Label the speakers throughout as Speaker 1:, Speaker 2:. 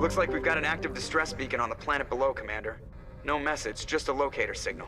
Speaker 1: Looks like we've got an active distress beacon on the planet below, Commander. No message, just a locator signal.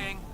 Speaker 2: Deploying.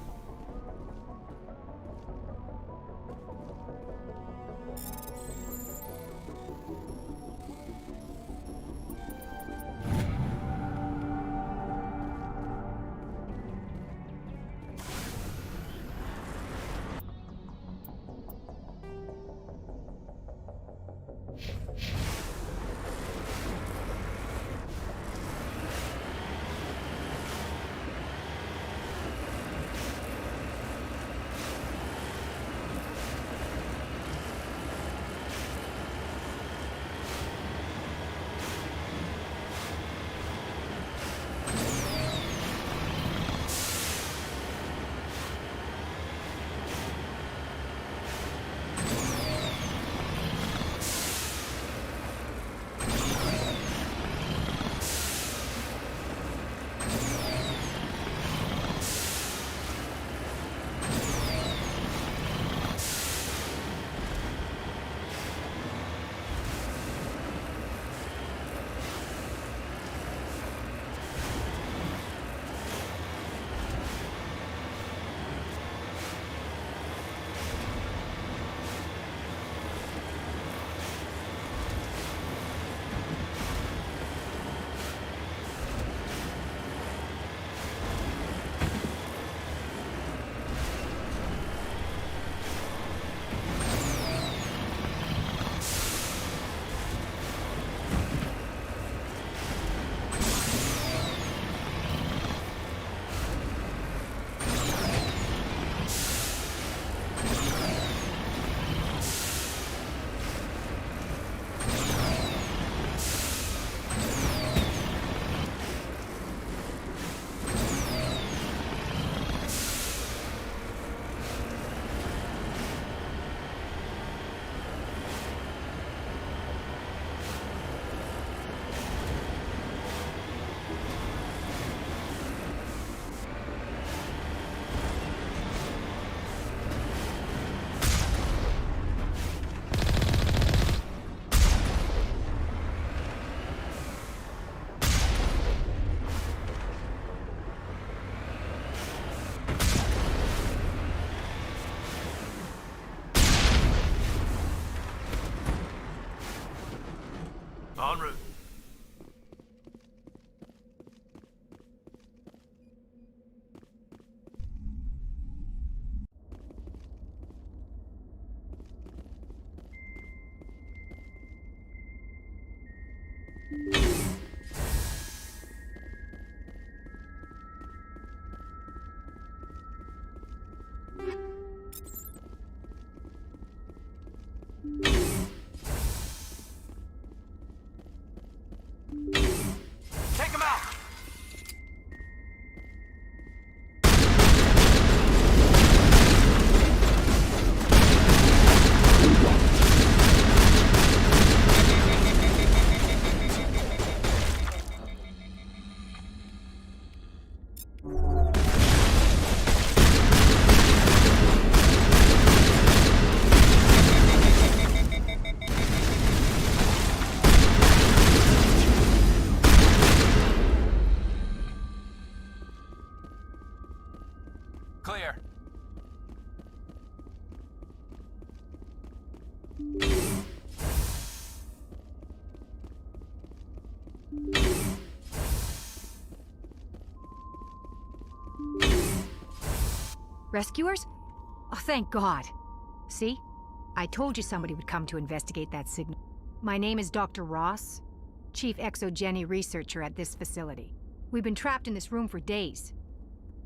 Speaker 2: En route. Take him out! Clear.
Speaker 3: Rescuers? Oh, thank God. See? I told you somebody would come to investigate that signal. My name is Dr. Ross, Chief Exogeny Researcher at this facility. We've been trapped in this room for days.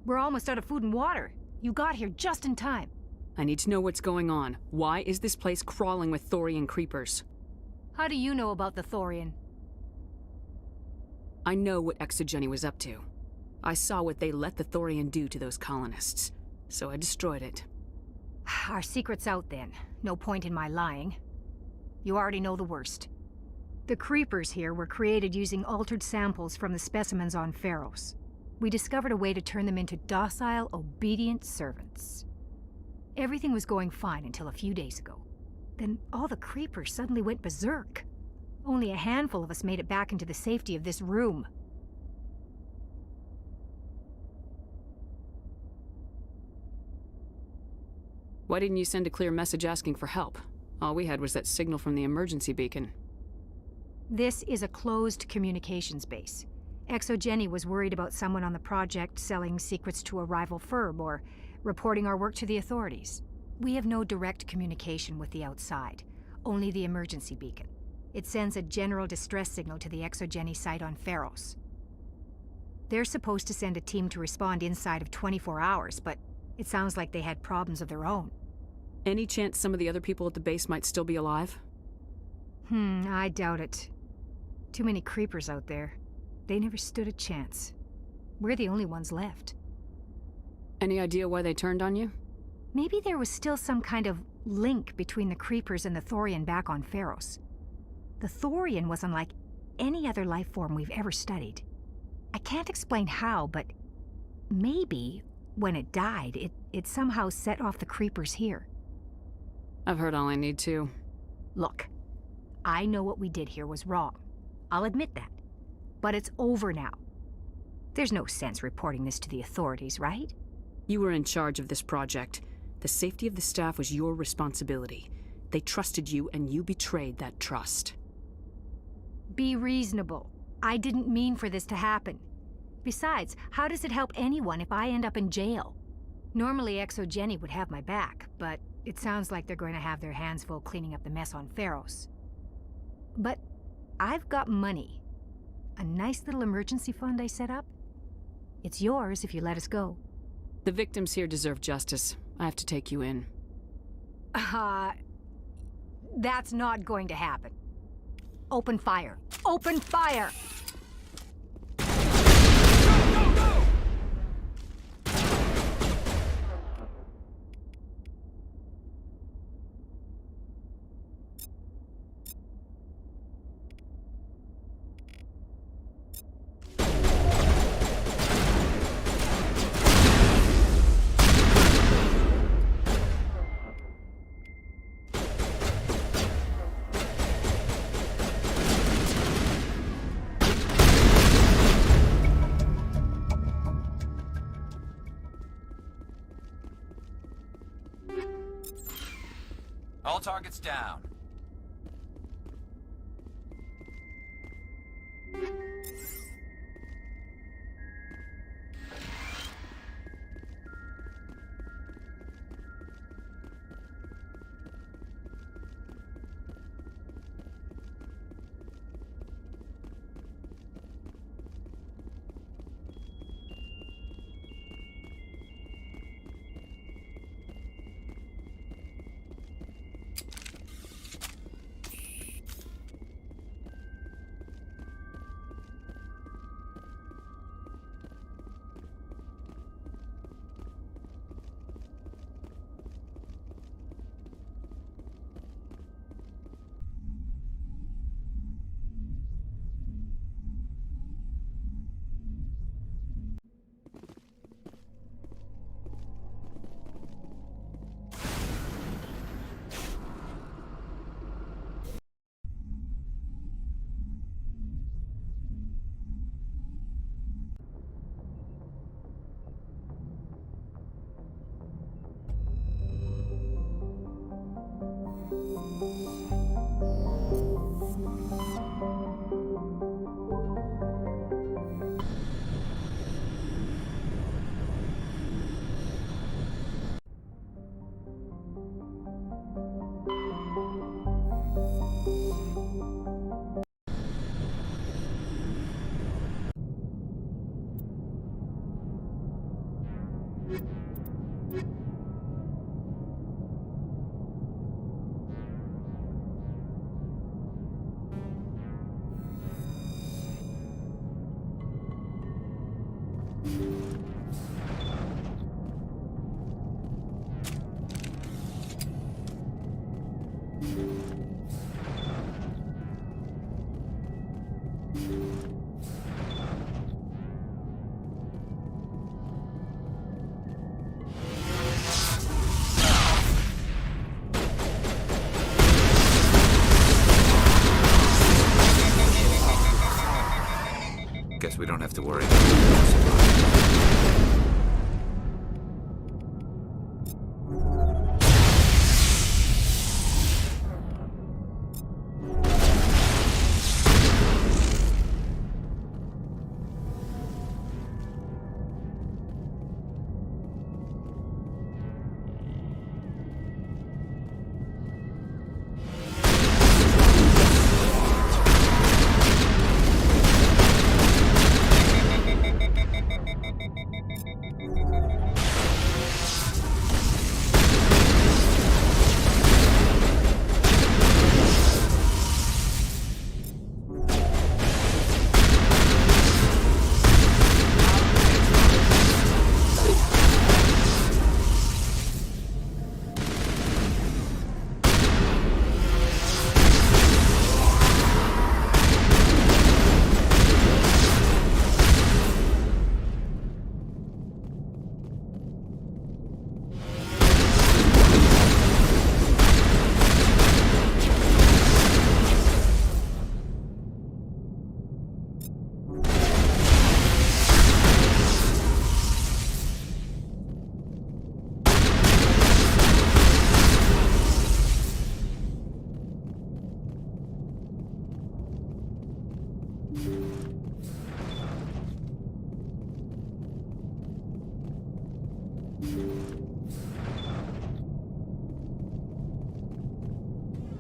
Speaker 3: We're almost out of food and water. You got here just in time.
Speaker 4: I need to know what's going on. Why is this place crawling with Thorian creepers?
Speaker 3: How do you know about the Thorian?
Speaker 4: I know what Exogeny was up to. I saw what they let the Thorian do to those colonists, so I destroyed it.
Speaker 3: Our secret's out then. No point in my lying. You already know the worst. The creepers here were created using altered samples from the specimens on Pharos. We discovered a way to turn them into docile, obedient servants. Everything was going fine until a few days ago. Then all the creepers suddenly went berserk. Only a handful of us made it back into the safety of this room.
Speaker 4: Why didn't you send a clear message asking for help? All we had was that signal from the emergency beacon.
Speaker 3: This is a closed communications base. Exogeny was worried about someone on the project selling secrets to a rival firm or reporting our work to the authorities. We have no direct communication with the outside, only the emergency beacon. It sends a general distress signal to the Exogeny site on Pharos. They're supposed to send a team to respond inside of 24 hours, but it sounds like they had problems of their own.
Speaker 4: Any chance some of the other people at the base might still be alive?
Speaker 3: I doubt it. Too many creepers out there. They never stood a chance. We're the only ones left.
Speaker 4: Any idea why they turned on you?
Speaker 3: Maybe there was still some kind of link between the creepers and the Thorian back on Pharos. The Thorian was unlike any other life form we've ever studied. I can't explain how, but maybe when it died, it somehow set off the creepers here.
Speaker 4: I've heard all I need to.
Speaker 3: Look, I know what we did here was wrong. I'll admit that. But it's over now. There's no sense reporting this to the authorities, right?
Speaker 4: You were in charge of this project. The safety of the staff was your responsibility. They trusted you, and you betrayed that trust.
Speaker 3: Be reasonable. I didn't mean for this to happen. Besides, how does it help anyone if I end up in jail? Normally Exogeny would have my back, but it sounds like they're going to have their hands full cleaning up the mess on Pharos. But I've got money. A nice little emergency fund I set up. It's yours if you let us go.
Speaker 4: The victims here deserve justice. I have to take you in.
Speaker 3: That's not going to happen. Open fire. Open fire!
Speaker 2: All targets down. Guess we don't have to worry about it.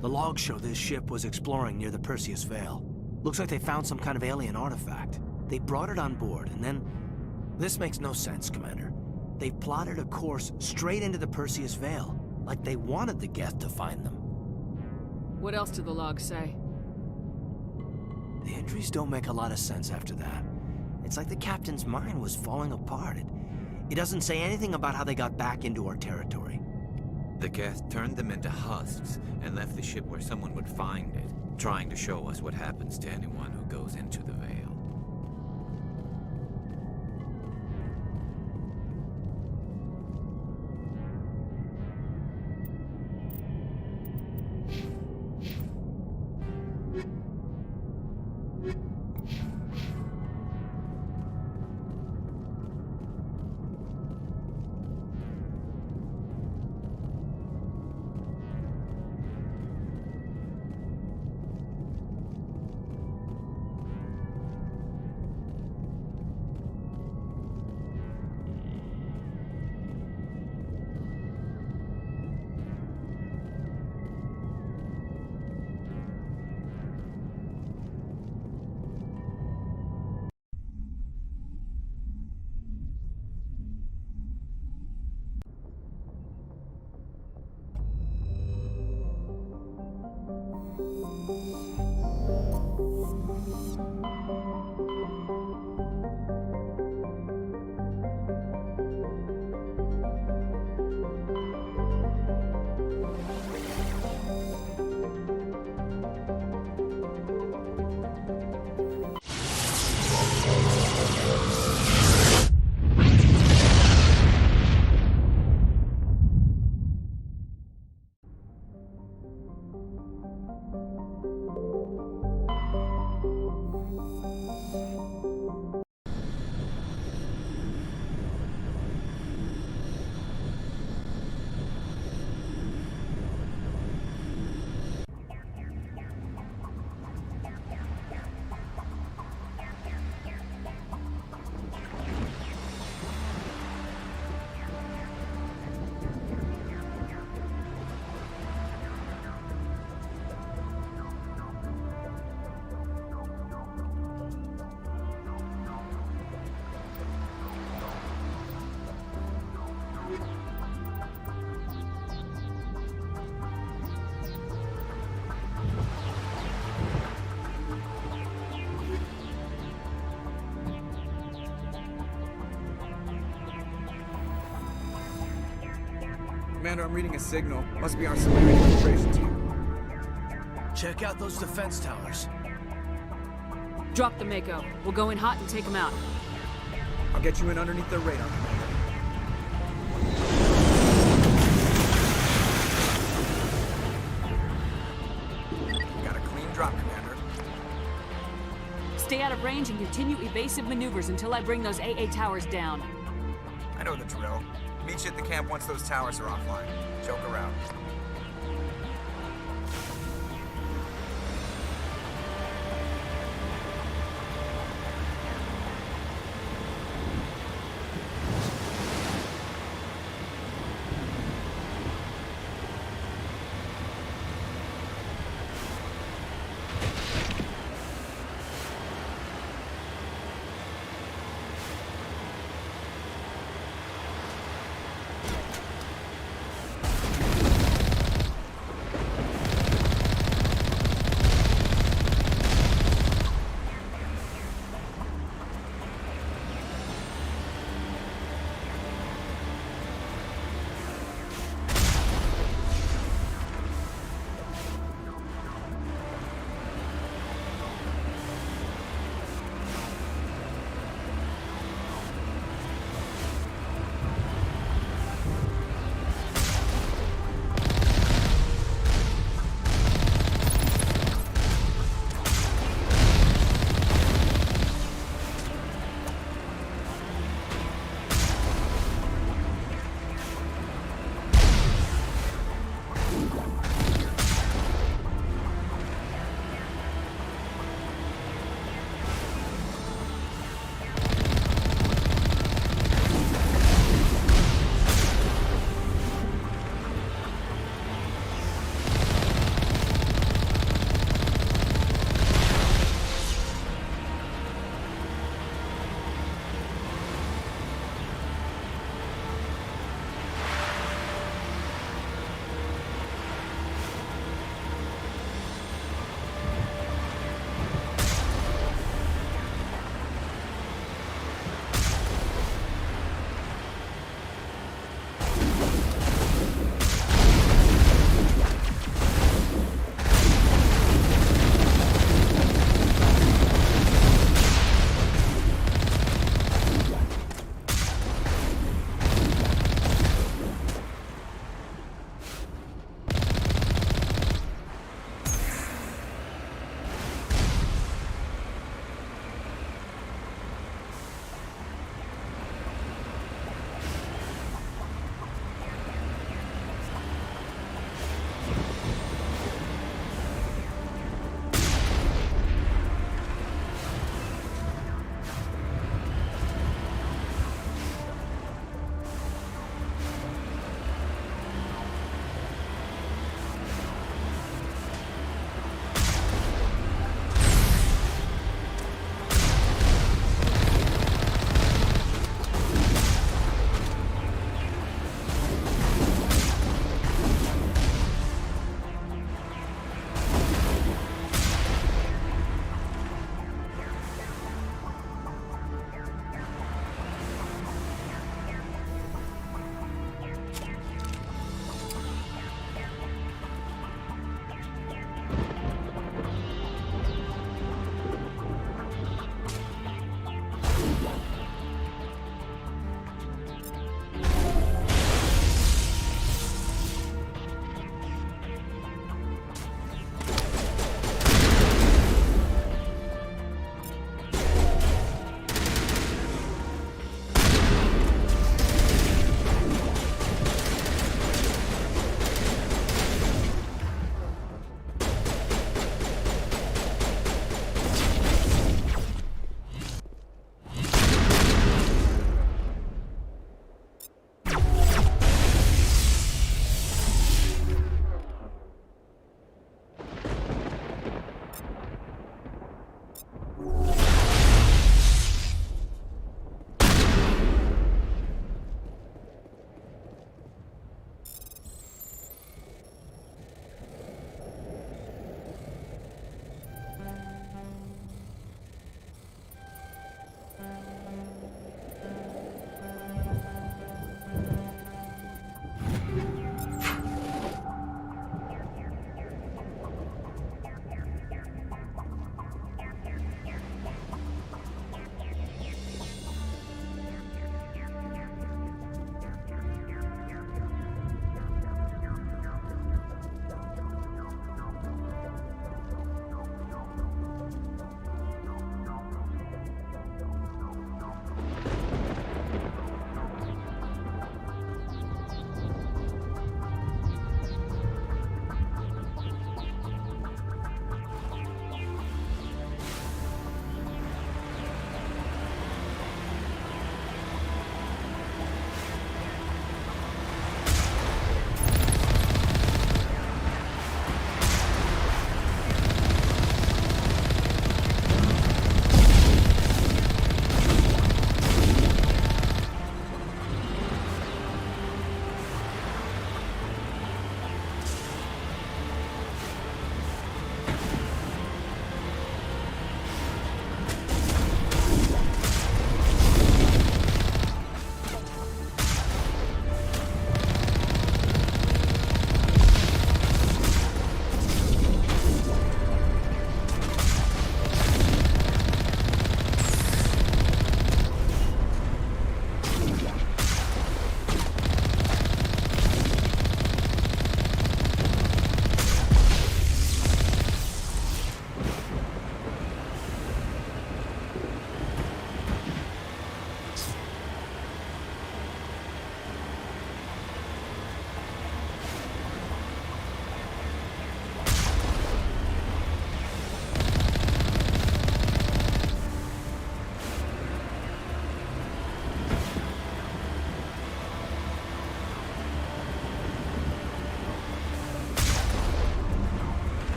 Speaker 5: The logs show this ship was exploring near the Perseus Vale. Looks like they found some kind of alien artifact. They brought it on board, and then... This makes no sense, Commander. They plotted a course straight into the Perseus Vale, like they wanted the Geth to find them.
Speaker 4: What else did the log say?
Speaker 5: The entries don't make a lot of sense after that. It's like the captain's mind was falling apart. It doesn't say anything about how they got back into our territory.
Speaker 2: The Geth turned them into husks and left the ship where someone would find it, trying to show us what happens to anyone who goes into the Vale.
Speaker 1: Commander, I'm reading a signal. Must be our Solarian operations team.
Speaker 5: Check out those defense towers.
Speaker 4: Drop the Mako. We'll go in hot and take them out.
Speaker 1: I'll get you in underneath their radar, Commander. Got a clean drop, Commander.
Speaker 4: Stay out of range and continue evasive maneuvers until I bring those AA towers down.
Speaker 1: I know the drill. Meet you at the camp once those towers are offline. Joke around.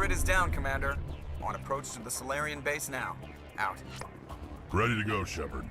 Speaker 1: Grid is down, Commander. On approach to the Solarian base now. Out.
Speaker 6: Ready to go, Shepard.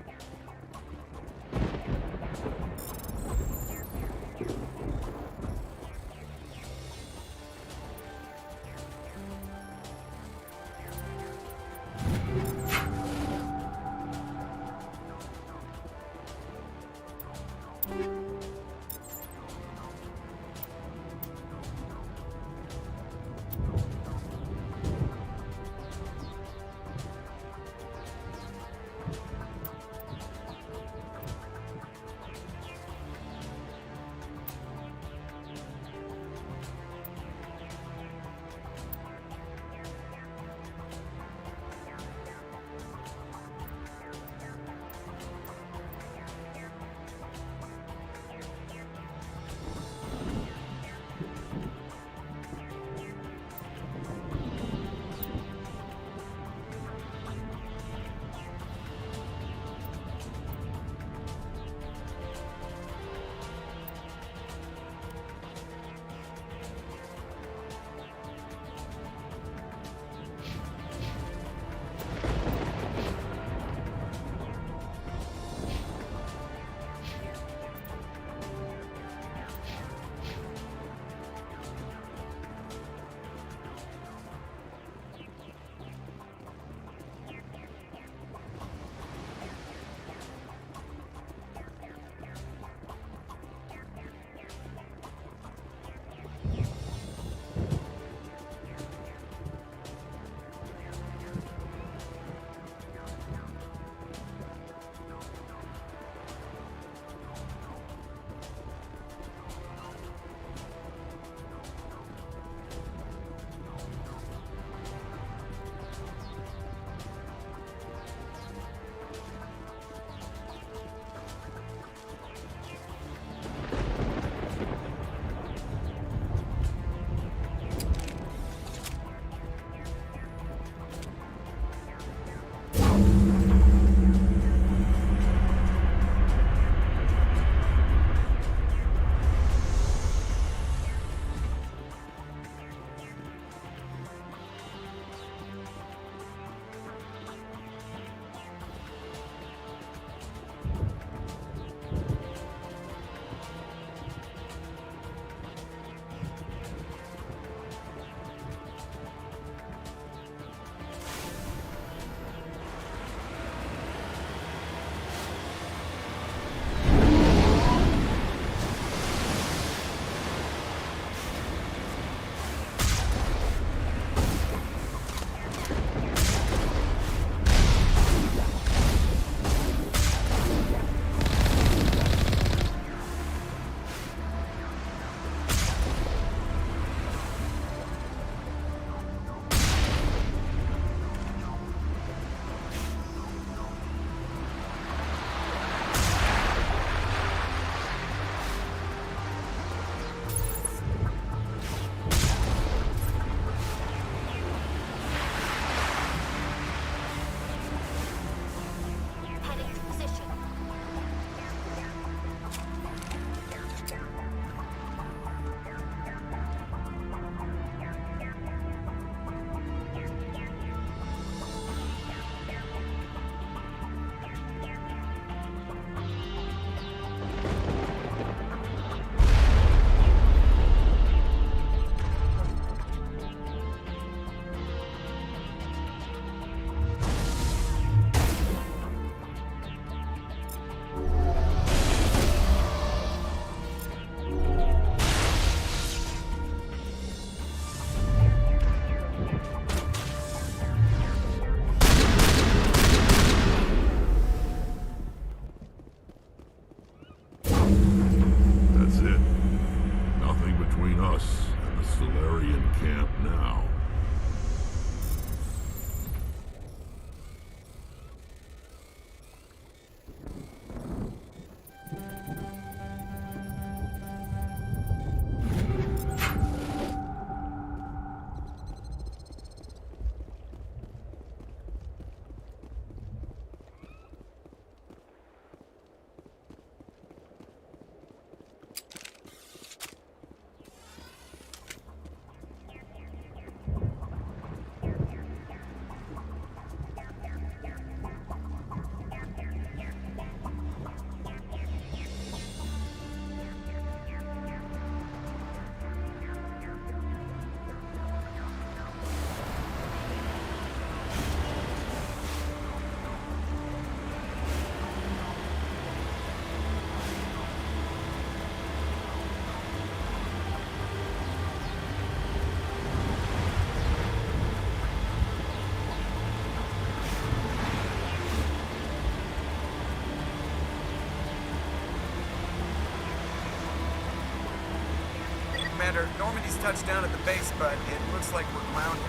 Speaker 1: Commander. Normandy's touched down at the base, but it looks like we're grounded.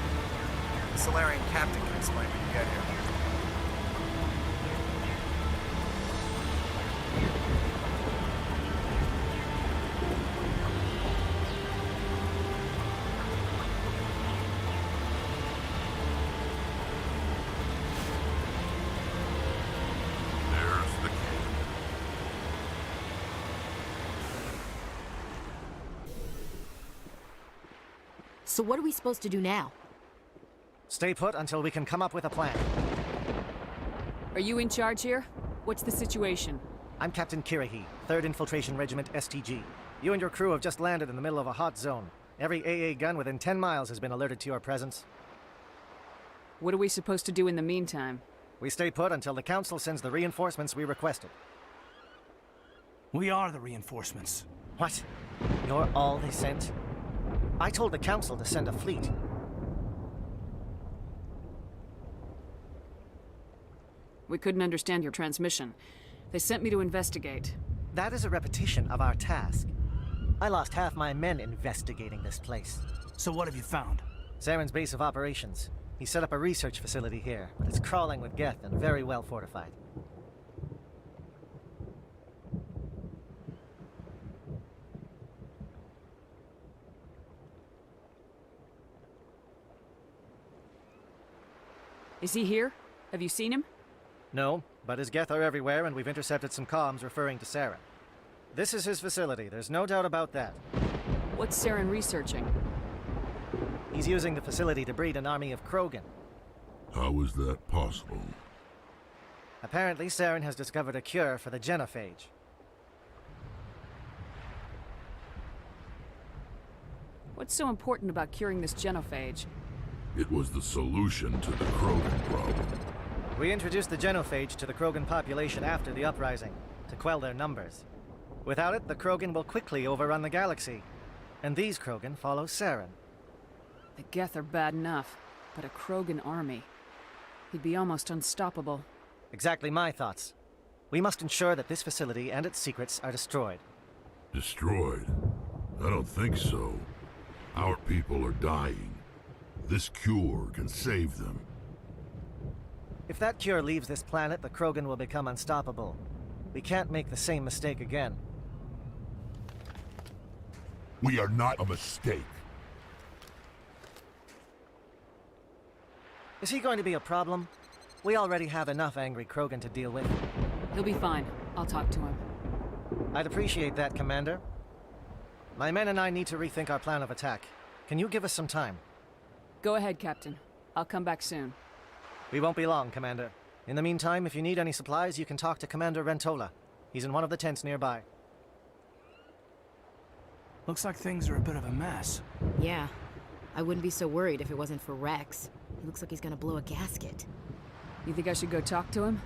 Speaker 1: The Solarian captain can explain when you get here.
Speaker 6: There's the key.
Speaker 7: So what are we supposed to do now?
Speaker 8: Stay put until we can come up with a plan.
Speaker 4: Are you in charge here? What's the situation?
Speaker 8: I'm Captain Kirahi, 3rd Infiltration Regiment STG. You and your crew have just landed in the middle of a hot zone. Every AA gun within 10 miles has been alerted to your presence.
Speaker 4: What are we supposed to do in the meantime?
Speaker 8: We stay put until the Council sends the reinforcements we requested.
Speaker 5: We are the reinforcements.
Speaker 8: What? You're all they sent? I told the Council to send a fleet.
Speaker 4: We couldn't understand your transmission. They sent me to investigate.
Speaker 8: That is a repetition of our task. I lost half my men investigating this place.
Speaker 5: So what have you found?
Speaker 8: Saren's base of operations. He set up a research facility here, but it's crawling with Geth and very well fortified.
Speaker 4: Is he here? Have you seen him?
Speaker 8: No, but his Geth are everywhere, and we've intercepted some comms referring to Saren. This is his facility, there's no doubt about that.
Speaker 4: What's Saren researching?
Speaker 8: He's using the facility to breed an army of Krogan.
Speaker 6: How is that possible?
Speaker 8: Apparently, Saren has discovered a cure for the genophage.
Speaker 4: What's so important about curing this genophage?
Speaker 6: It was the solution to the Krogan problem.
Speaker 8: We introduced the genophage to the Krogan population after the uprising, to quell their numbers. Without it, the Krogan will quickly overrun the galaxy. And these Krogan follow Saren.
Speaker 4: The Geth are bad enough, but a Krogan army. He'd be almost unstoppable.
Speaker 8: Exactly my thoughts. We must ensure that this facility and its secrets are destroyed.
Speaker 6: Destroyed? I don't think so. Our people are dying. This cure can save them.
Speaker 8: If that cure leaves this planet, the Krogan will become unstoppable. We can't make the same mistake again.
Speaker 6: We are not a mistake.
Speaker 8: Is he going to be a problem? We already have enough angry Krogan to deal with.
Speaker 4: He'll be fine. I'll talk to him.
Speaker 8: I'd appreciate that, Commander. My men and I need to rethink our plan of attack. Can you give us some time?
Speaker 4: Go ahead, Captain. I'll come back soon.
Speaker 8: We won't be long, Commander. In the meantime, if you need any supplies, you can talk to Commander Rentola. He's in one of the tents nearby.
Speaker 5: Looks like things are a bit of a mess.
Speaker 7: Yeah. I wouldn't be so worried if it wasn't for Rex. He looks like he's gonna blow a gasket.
Speaker 4: You think I should go talk to him?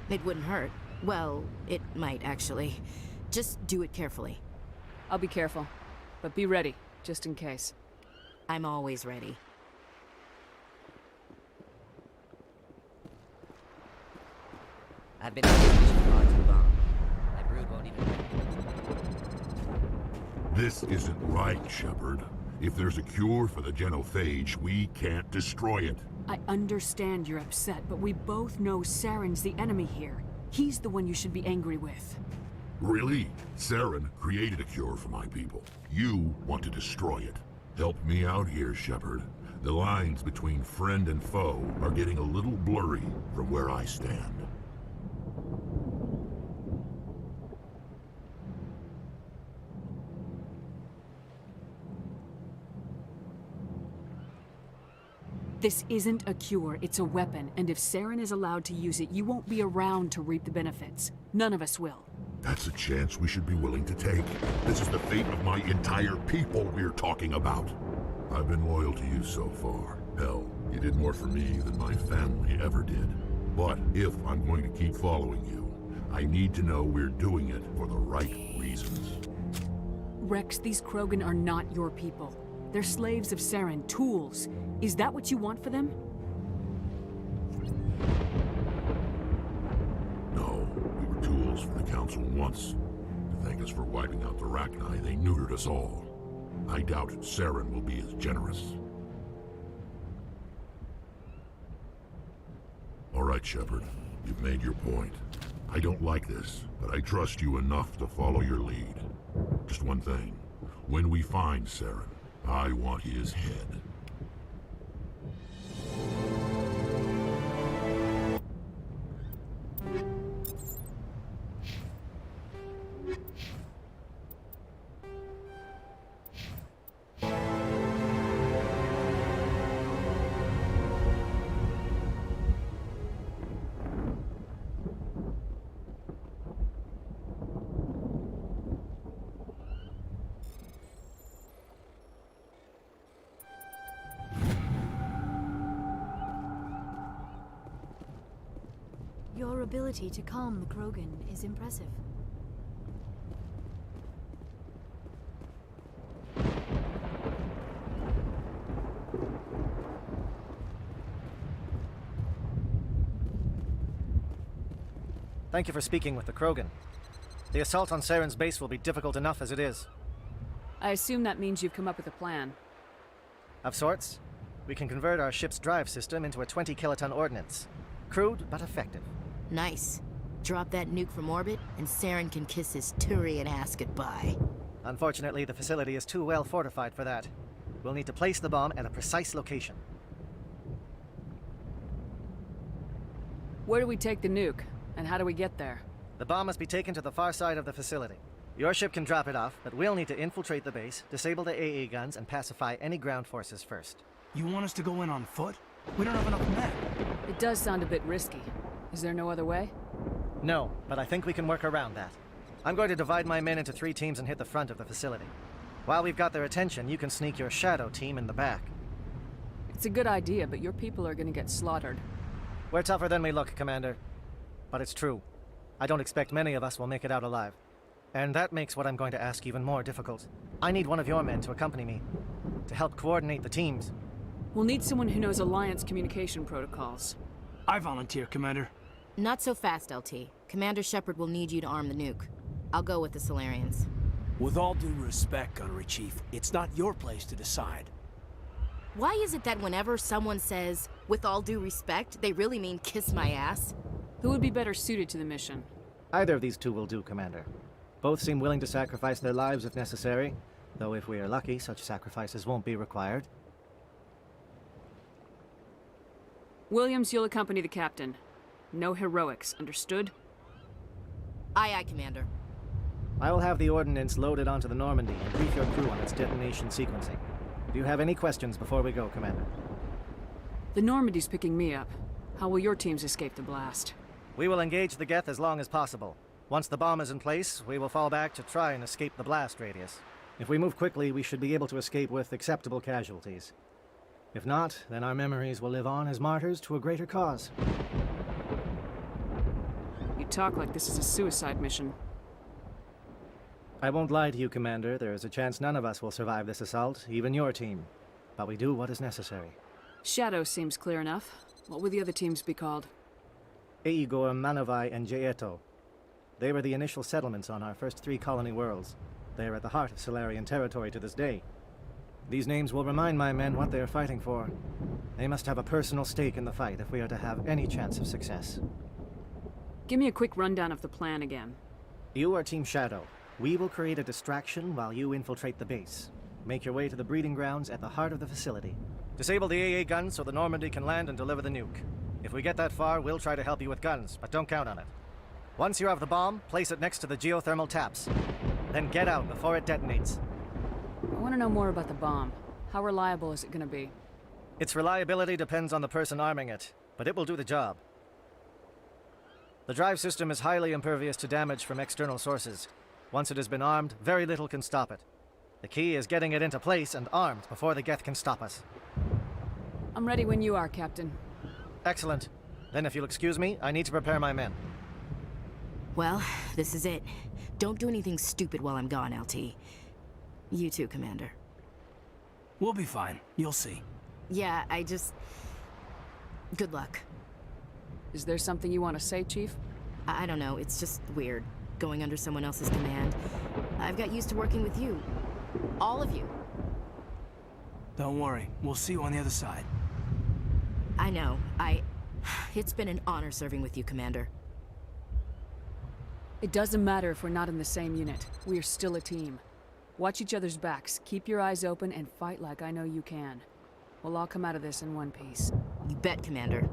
Speaker 7: It wouldn't hurt. Well, it might, actually. Just do it carefully.
Speaker 4: I'll be careful. But be ready, just in case.
Speaker 7: I'm always ready.
Speaker 9: I've been in this mission far too long. My brood won't even...
Speaker 6: This isn't right, Shepard. If there's a cure for the genophage, we can't destroy it.
Speaker 4: I understand you're upset, but we both know Saren's the enemy here. He's the one you should be angry with.
Speaker 6: Really? Saren created a cure for my people. You want to destroy it. Help me out here, Shepard. The lines between friend and foe are getting a little blurry from where I stand.
Speaker 4: This isn't a cure, it's a weapon, and if Saren is allowed to use it, you won't be around to reap the benefits. None of us will.
Speaker 6: That's a chance we should be willing to take. This is the fate of my entire people we're talking about. I've been loyal to you so far. Hell, you did more for me than my family ever did. But if I'm going to keep following you, I need to know we're doing it for the right reasons.
Speaker 4: Rex, these Krogan are not your people. They're slaves of Saren, tools. Is that what you want for them?
Speaker 6: No, we were tools for the Council once. To thank us for wiping out the Rachni, they neutered us all. I doubt Saren will be as generous. All right, Shepard. You've made your point. I don't like this, but I trust you enough to follow your lead. Just one thing. When we find Saren, I want his head.
Speaker 10: Your ability to calm the Krogan is impressive.
Speaker 8: Thank you for speaking with the Krogan. The assault on Saren's base will be difficult enough as it is.
Speaker 4: I assume that means you've come up with a plan.
Speaker 8: Of sorts. We can convert our ship's drive system into a 20-kiloton ordnance. Crude, but effective.
Speaker 7: Nice. Drop that nuke from orbit, and Saren can kiss his Turian ass goodbye.
Speaker 8: Unfortunately, the facility is too well fortified for that. We'll need to place the bomb at a precise location.
Speaker 4: Where do we take the nuke? And how do we get there?
Speaker 8: The bomb must be taken to the far side of the facility. Your ship can drop it off, but we'll need to infiltrate the base, disable the AA guns, and pacify any ground forces first.
Speaker 5: You want us to go in on foot? We don't have enough men.
Speaker 4: It does sound a bit risky. Is there no other way?
Speaker 8: No, but I think we can work around that. I'm going to divide my men into 3 teams and hit the front of the facility. While we've got their attention, you can sneak your shadow team in the back.
Speaker 4: It's a good idea, but your people are gonna get slaughtered.
Speaker 8: We're tougher than we look, Commander. But it's true. I don't expect many of us will make it out alive. And that makes what I'm going to ask even more difficult. I need one of your men to accompany me, to help coordinate the teams.
Speaker 4: We'll need someone who knows Alliance communication protocols.
Speaker 5: I volunteer, Commander.
Speaker 7: Not so fast, LT. Commander Shepard will need you to arm the nuke. I'll go with the Solarians.
Speaker 5: With all due respect, Gunnery Chief, it's not your place to decide.
Speaker 7: Why is it that whenever someone says, with all due respect, they really mean kiss my ass?
Speaker 4: Who would be better suited to the mission?
Speaker 8: Either of these 2 will do, Commander. Both seem willing to sacrifice their lives if necessary, though if we are lucky, such sacrifices won't be required.
Speaker 4: Williams, you'll accompany the captain. No heroics, understood?
Speaker 7: Aye, aye, Commander.
Speaker 8: I will have the ordnance loaded onto the Normandy and brief your crew on its detonation sequencing. Do you have any questions before we go, Commander?
Speaker 4: The Normandy's picking me up. How will your teams escape the blast?
Speaker 8: We will engage the Geth as long as possible. Once the bomb is in place, we will fall back to try and escape the blast radius. If we move quickly, we should be able to escape with acceptable casualties. If not, then our memories will live on as martyrs to a greater cause.
Speaker 4: You talk like this is a suicide mission.
Speaker 8: I won't lie to you, Commander. There is a chance none of us will survive this assault, even your team. But we do what is necessary.
Speaker 4: Shadow seems clear enough. What would the other teams be called?
Speaker 8: Igor, Manovai, and Jaeto. They were the initial settlements on our first 3 colony worlds. They are at the heart of Solarian territory to this day. These names will remind my men what they are fighting for. They must have a personal stake in the fight if we are to have any chance of success.
Speaker 4: Give me a quick rundown of the plan again.
Speaker 8: You are Team Shadow. We will create a distraction while you infiltrate the base. Make your way to the breeding grounds at the heart of the facility. Disable the AA guns so the Normandy can land and deliver the nuke. If we get that far, we'll try to help you with guns, but don't count on it. Once you have the bomb, place it next to the geothermal taps. Then get out before it detonates.
Speaker 4: I want to know more about the bomb. How reliable is it going to be?
Speaker 8: Its reliability depends on the person arming it, but it will do the job. The drive system is highly impervious to damage from external sources. Once it has been armed, very little can stop it. The key is getting it into place and armed before the Geth can stop us.
Speaker 4: I'm ready when you are, Captain.
Speaker 8: Excellent. Then if you'll excuse me, I need to prepare my men.
Speaker 7: Well, this is it. Don't do anything stupid while I'm gone, LT. You too, Commander.
Speaker 5: We'll be fine. You'll see.
Speaker 7: Yeah, good luck.
Speaker 4: Is there something you want to say, Chief?
Speaker 7: I don't know, it's just weird, going under someone else's command. I've got used to working with you. All of you.
Speaker 5: Don't worry, we'll see you on the other side.
Speaker 7: I know. It's been an honor serving with you, Commander.
Speaker 4: It doesn't matter if we're not in the same unit. We're still a team. Watch each other's backs, keep your eyes open, and fight like I know you can. We'll all come out of this in one piece.
Speaker 7: You bet, Commander.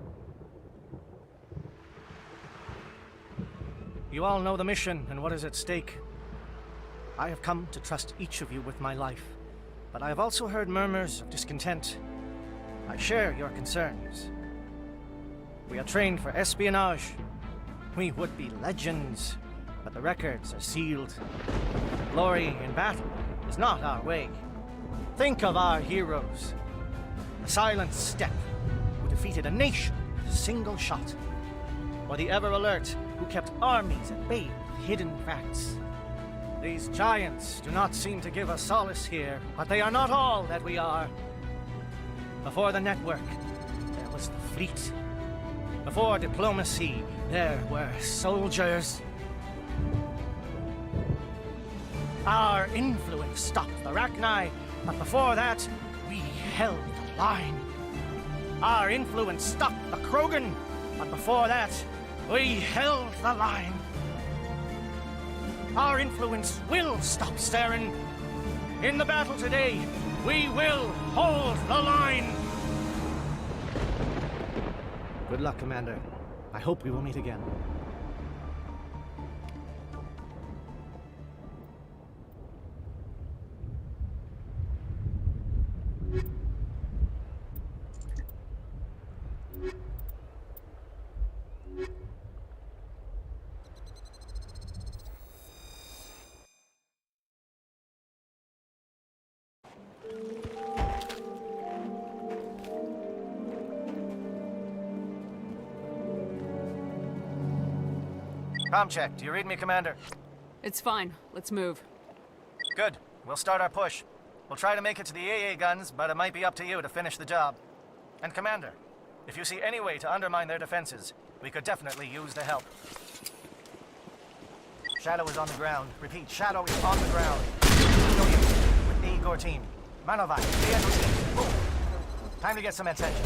Speaker 8: You all know the mission and what is at stake. I have come to trust each of you with my life, but I have also heard murmurs of discontent. I share your concerns. We are trained for espionage. We would be legends, but the records are sealed. Glory in battle is not our way. Think of our heroes. The silent step who defeated a nation with a single shot. Or the ever-alert who kept armies at bay with hidden facts. These giants do not seem to give us solace here, but they are not all that we are. Before the network, there was the fleet. Before diplomacy, there were soldiers. Our influence stopped the Rachni, but before that, we held the line. Our influence stopped the Krogan, but before that, we held the line. Our influence will stop Saren. In the battle today, we will hold the line. Good luck, Commander. I hope we will meet again. Comm check. Do you read me, Commander?
Speaker 4: It's fine. Let's move.
Speaker 8: Good. We'll start our push. We'll try to make it to the AA guns, but it might be up to you to finish the job. And Commander, if you see any way to undermine their defenses, we could definitely use the help. Shadow is on the ground. Repeat, Shadow is on the ground. With the Igor team. Manovai, the Echo team. Move. Time to get some attention.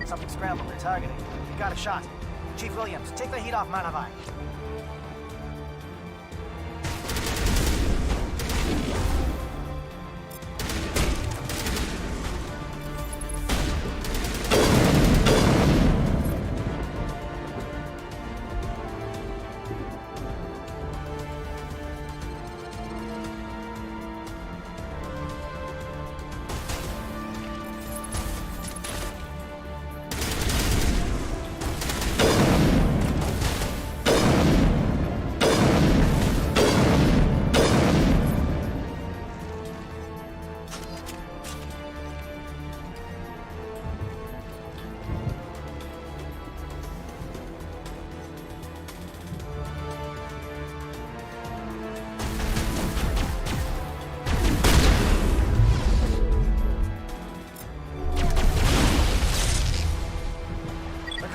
Speaker 8: Something scrambled. They're targeting. You got a shot. Chief Williams, take the heat off Manavai.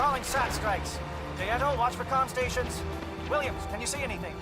Speaker 8: calling SAT strikes. Editon, watch for comm stations. Williams, can you see anything?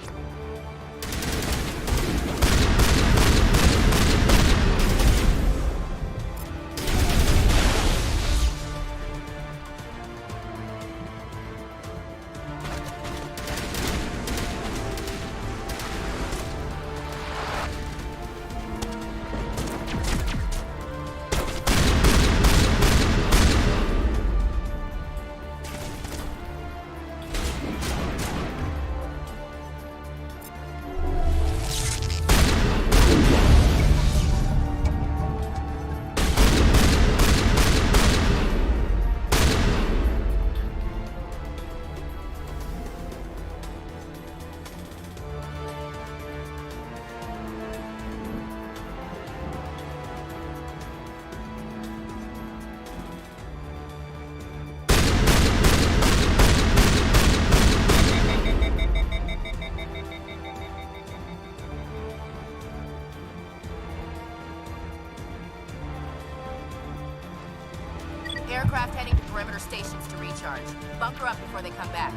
Speaker 7: Aircraft heading to perimeter stations to recharge. Bunker up before they come back.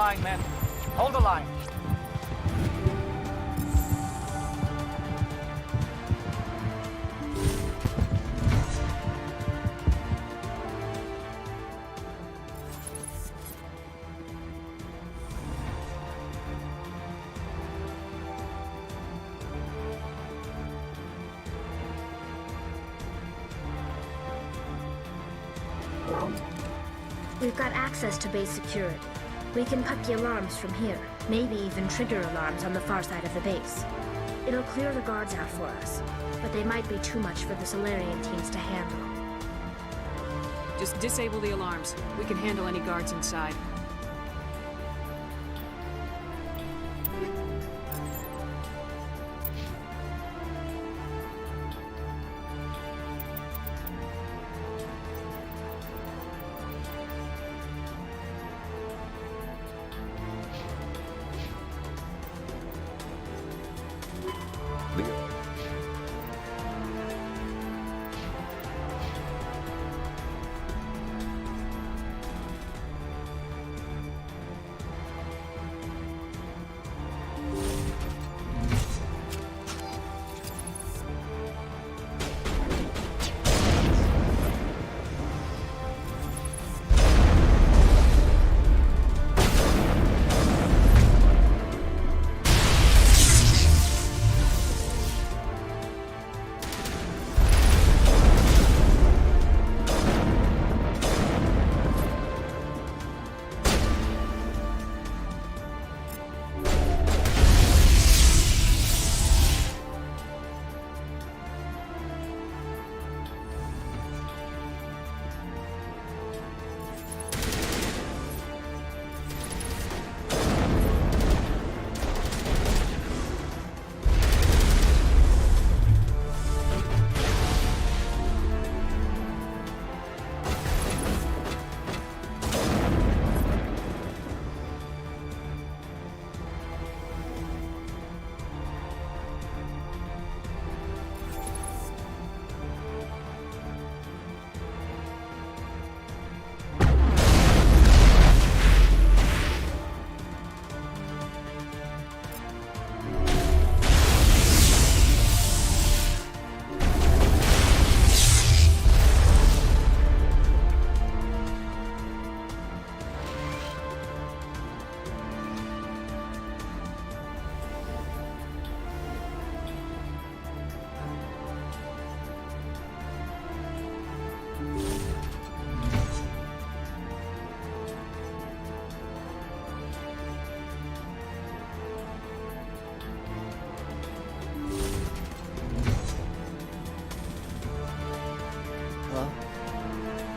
Speaker 8: line, men. Hold the line.
Speaker 11: We've got access to base security. We can put the alarms from here, maybe even trigger alarms on the far side of the base. It'll clear the guards out for us, but they might be too much for the Solarian teams to handle.
Speaker 4: Just disable the alarms. We can handle any guards inside.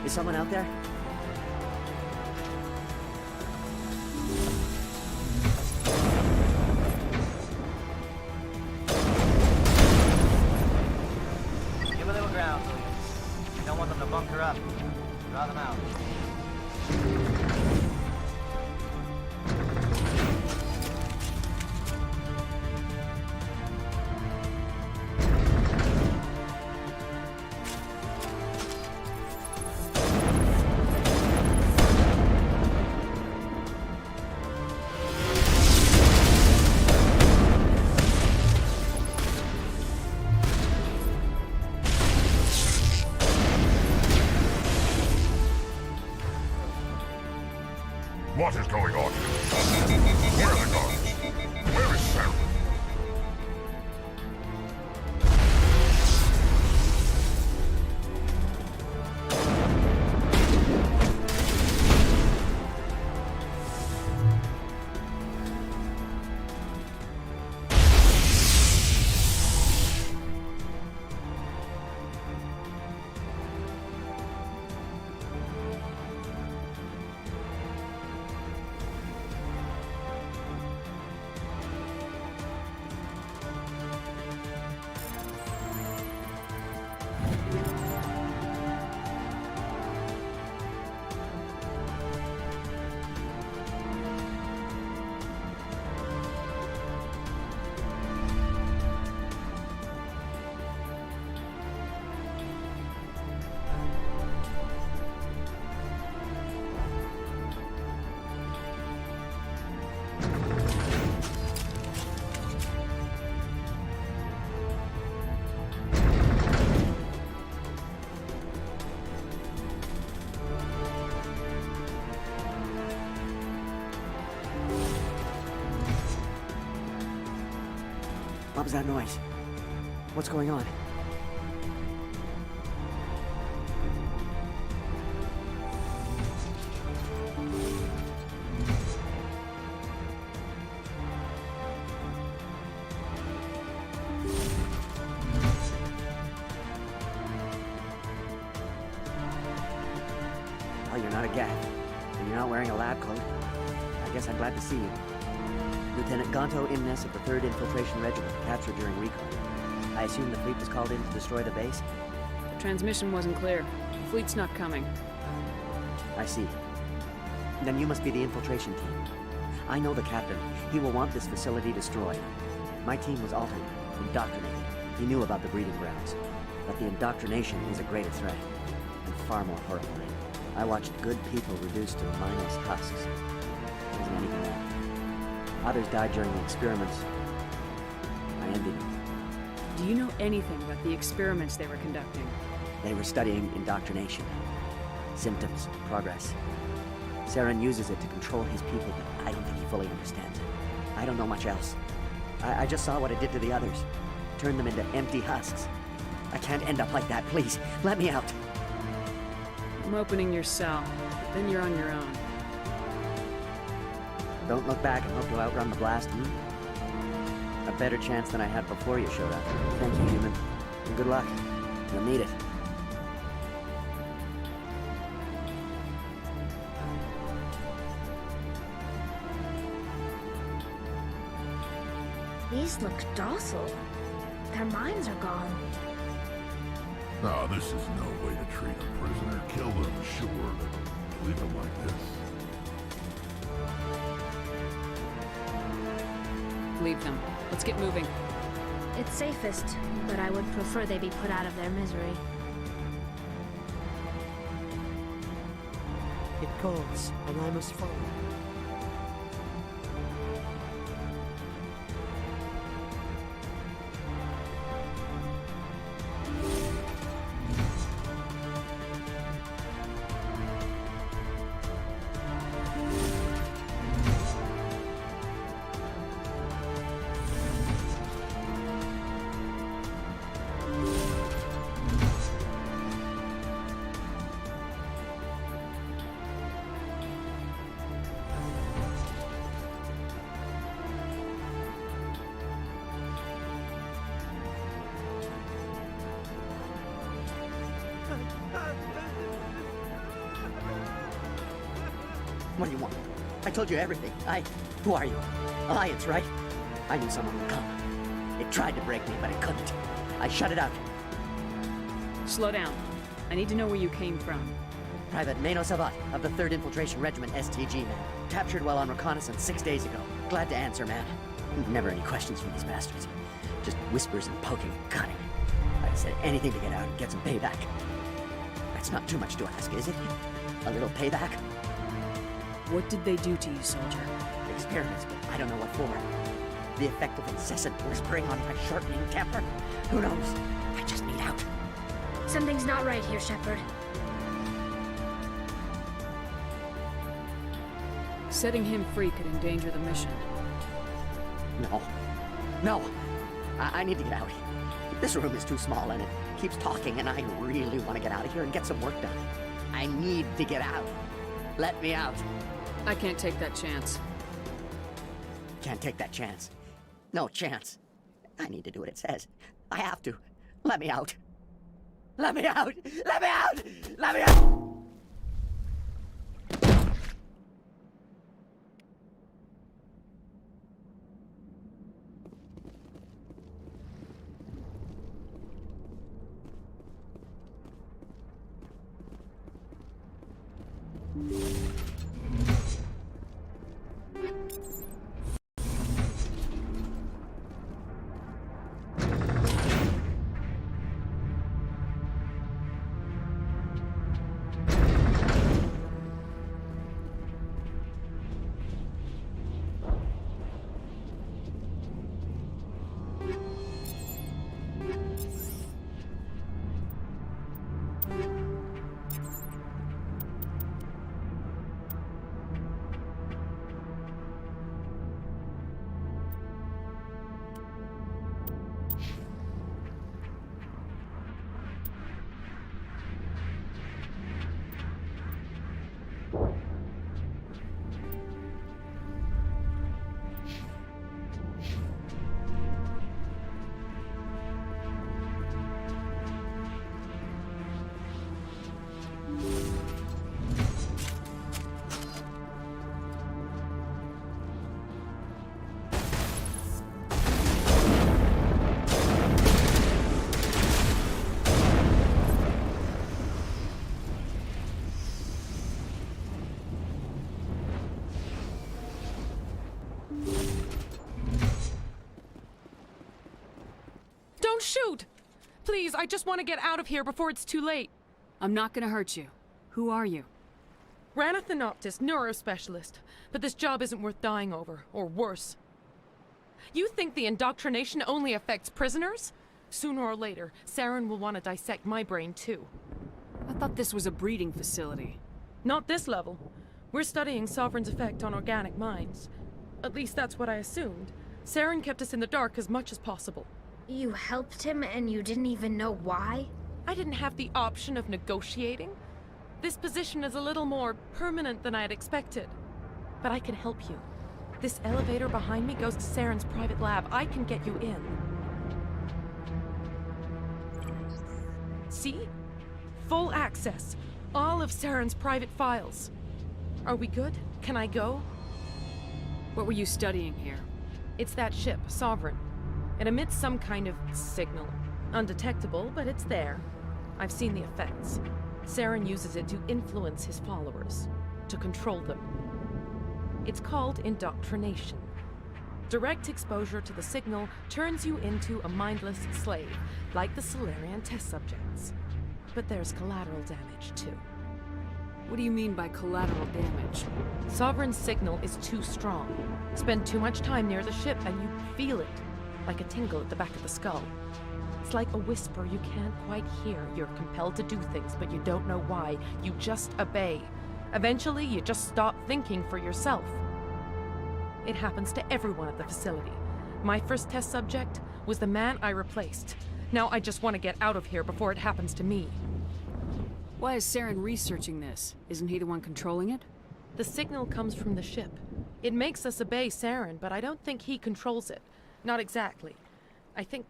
Speaker 9: Is someone out there?
Speaker 8: Give a little ground, please. You don't want them to bunker up. Draw them out.
Speaker 6: What is going on here? Where are the guards? Where is Sarah?
Speaker 9: What was that noise? What's going on? Well, you're not a Geth, and you're not wearing a lab coat. I guess I'm glad to see you. Lieutenant Gonto Imnes of the 3rd Infiltration Regiment, captured during recon. I assume the fleet was called in to destroy the base?
Speaker 4: The transmission wasn't clear. The fleet's not coming.
Speaker 9: I see. Then you must be the infiltration team. I know the captain. He will want this facility destroyed. My team was altered, indoctrinated. He knew about the breeding grounds. But the indoctrination is a greater threat, and far more horrifying. I watched good people reduced to mindless husks. There isn't anything left. Others died during the experiments. I envied them.
Speaker 4: Do you know anything about the experiments they were conducting?
Speaker 9: They were studying indoctrination. Symptoms, progress. Saren uses it to control his people, but I don't think he fully understands it. I don't know much else. I just saw what it did to the others. Turned them into empty husks. I can't end up like that, please. Let me out.
Speaker 4: I'm opening your cell, but then you're on your own.
Speaker 9: Don't look back and hope to outrun the blast, A better chance than I had before you showed up. Thank you, human. And good luck. You'll need it.
Speaker 11: These look docile. Their minds are gone.
Speaker 6: No, this is no way to treat a prisoner. Kill them, sure, but leave them like this.
Speaker 4: Leave them. Let's get moving.
Speaker 11: It's safest, but I would prefer they be put out of their misery.
Speaker 12: It calls, and I must follow.
Speaker 9: What do you want? I told you everything. Who are you? Alliance, right? I knew someone would come. It tried to break me, but it couldn't. I shut it out.
Speaker 4: Slow down. I need to know where you came from.
Speaker 9: Private Mano Savat of the 3rd Infiltration Regiment, STG, man. Captured while on reconnaissance 6 days ago. Glad to answer, man. Never any questions from these bastards. Just whispers and poking and cutting. I'd have said anything to get out and get some payback. That's not too much to ask, is it? A little payback?
Speaker 4: What did they do to you, soldier?
Speaker 9: Experiments, but I don't know what for. The effect of incessant whispering on my shortening temper? Who knows? I just need out.
Speaker 11: Something's not right here, Shepard.
Speaker 4: Setting him free could endanger the mission.
Speaker 9: No. No! I need to get out. This room is too small and it keeps talking and I really want to get out of here and get some work done. I need to get out. Let me out.
Speaker 4: I can't take that chance.
Speaker 9: Can't take that chance. No chance. I need to do what it says. I have to. Let me out. Let me out! Let me out! Let me out!
Speaker 13: Don't shoot! Please, I just want to get out of here before it's too late.
Speaker 4: I'm not gonna hurt you. Who are you?
Speaker 13: Ranathanoptis, neurospecialist. But this job isn't worth dying over, or worse. You think the indoctrination only affects prisoners? Sooner or later, Saren will want to dissect my brain too.
Speaker 4: I thought this was a breeding facility.
Speaker 13: Not this level. We're studying Sovereign's effect on organic minds. At least that's what I assumed. Saren kept us in the dark as much as possible.
Speaker 11: You helped him and you didn't even know why?
Speaker 13: I didn't have the option of negotiating. This position is a little more permanent than I had expected. But I can help you. This elevator behind me goes to Saren's private lab. I can get you in. See? Full access. All of Saren's private files. Are we good? Can I go?
Speaker 4: What were you studying here?
Speaker 13: It's that ship, Sovereign. It emits some kind of signal. Undetectable, but it's there. I've seen the effects. Saren uses it to influence his followers, to control them. It's called indoctrination. Direct exposure to the signal turns you into a mindless slave, like the Solarian test subjects. But there's collateral damage, too.
Speaker 4: What do you mean by collateral damage?
Speaker 13: Sovereign's signal is too strong. Spend too much time near the ship and you feel it, like a tingle at the back of the skull. It's like a whisper you can't quite hear. You're compelled to do things, but you don't know why. You just obey. Eventually, you just stop thinking for yourself. It happens to everyone at the facility. My first test subject was the man I replaced. Now I just want to get out of here before it happens to me.
Speaker 4: Why is Saren researching this? Isn't he the one controlling it?
Speaker 13: The signal comes from the ship. It makes us obey Saren, but I don't think he controls it. Not exactly. I think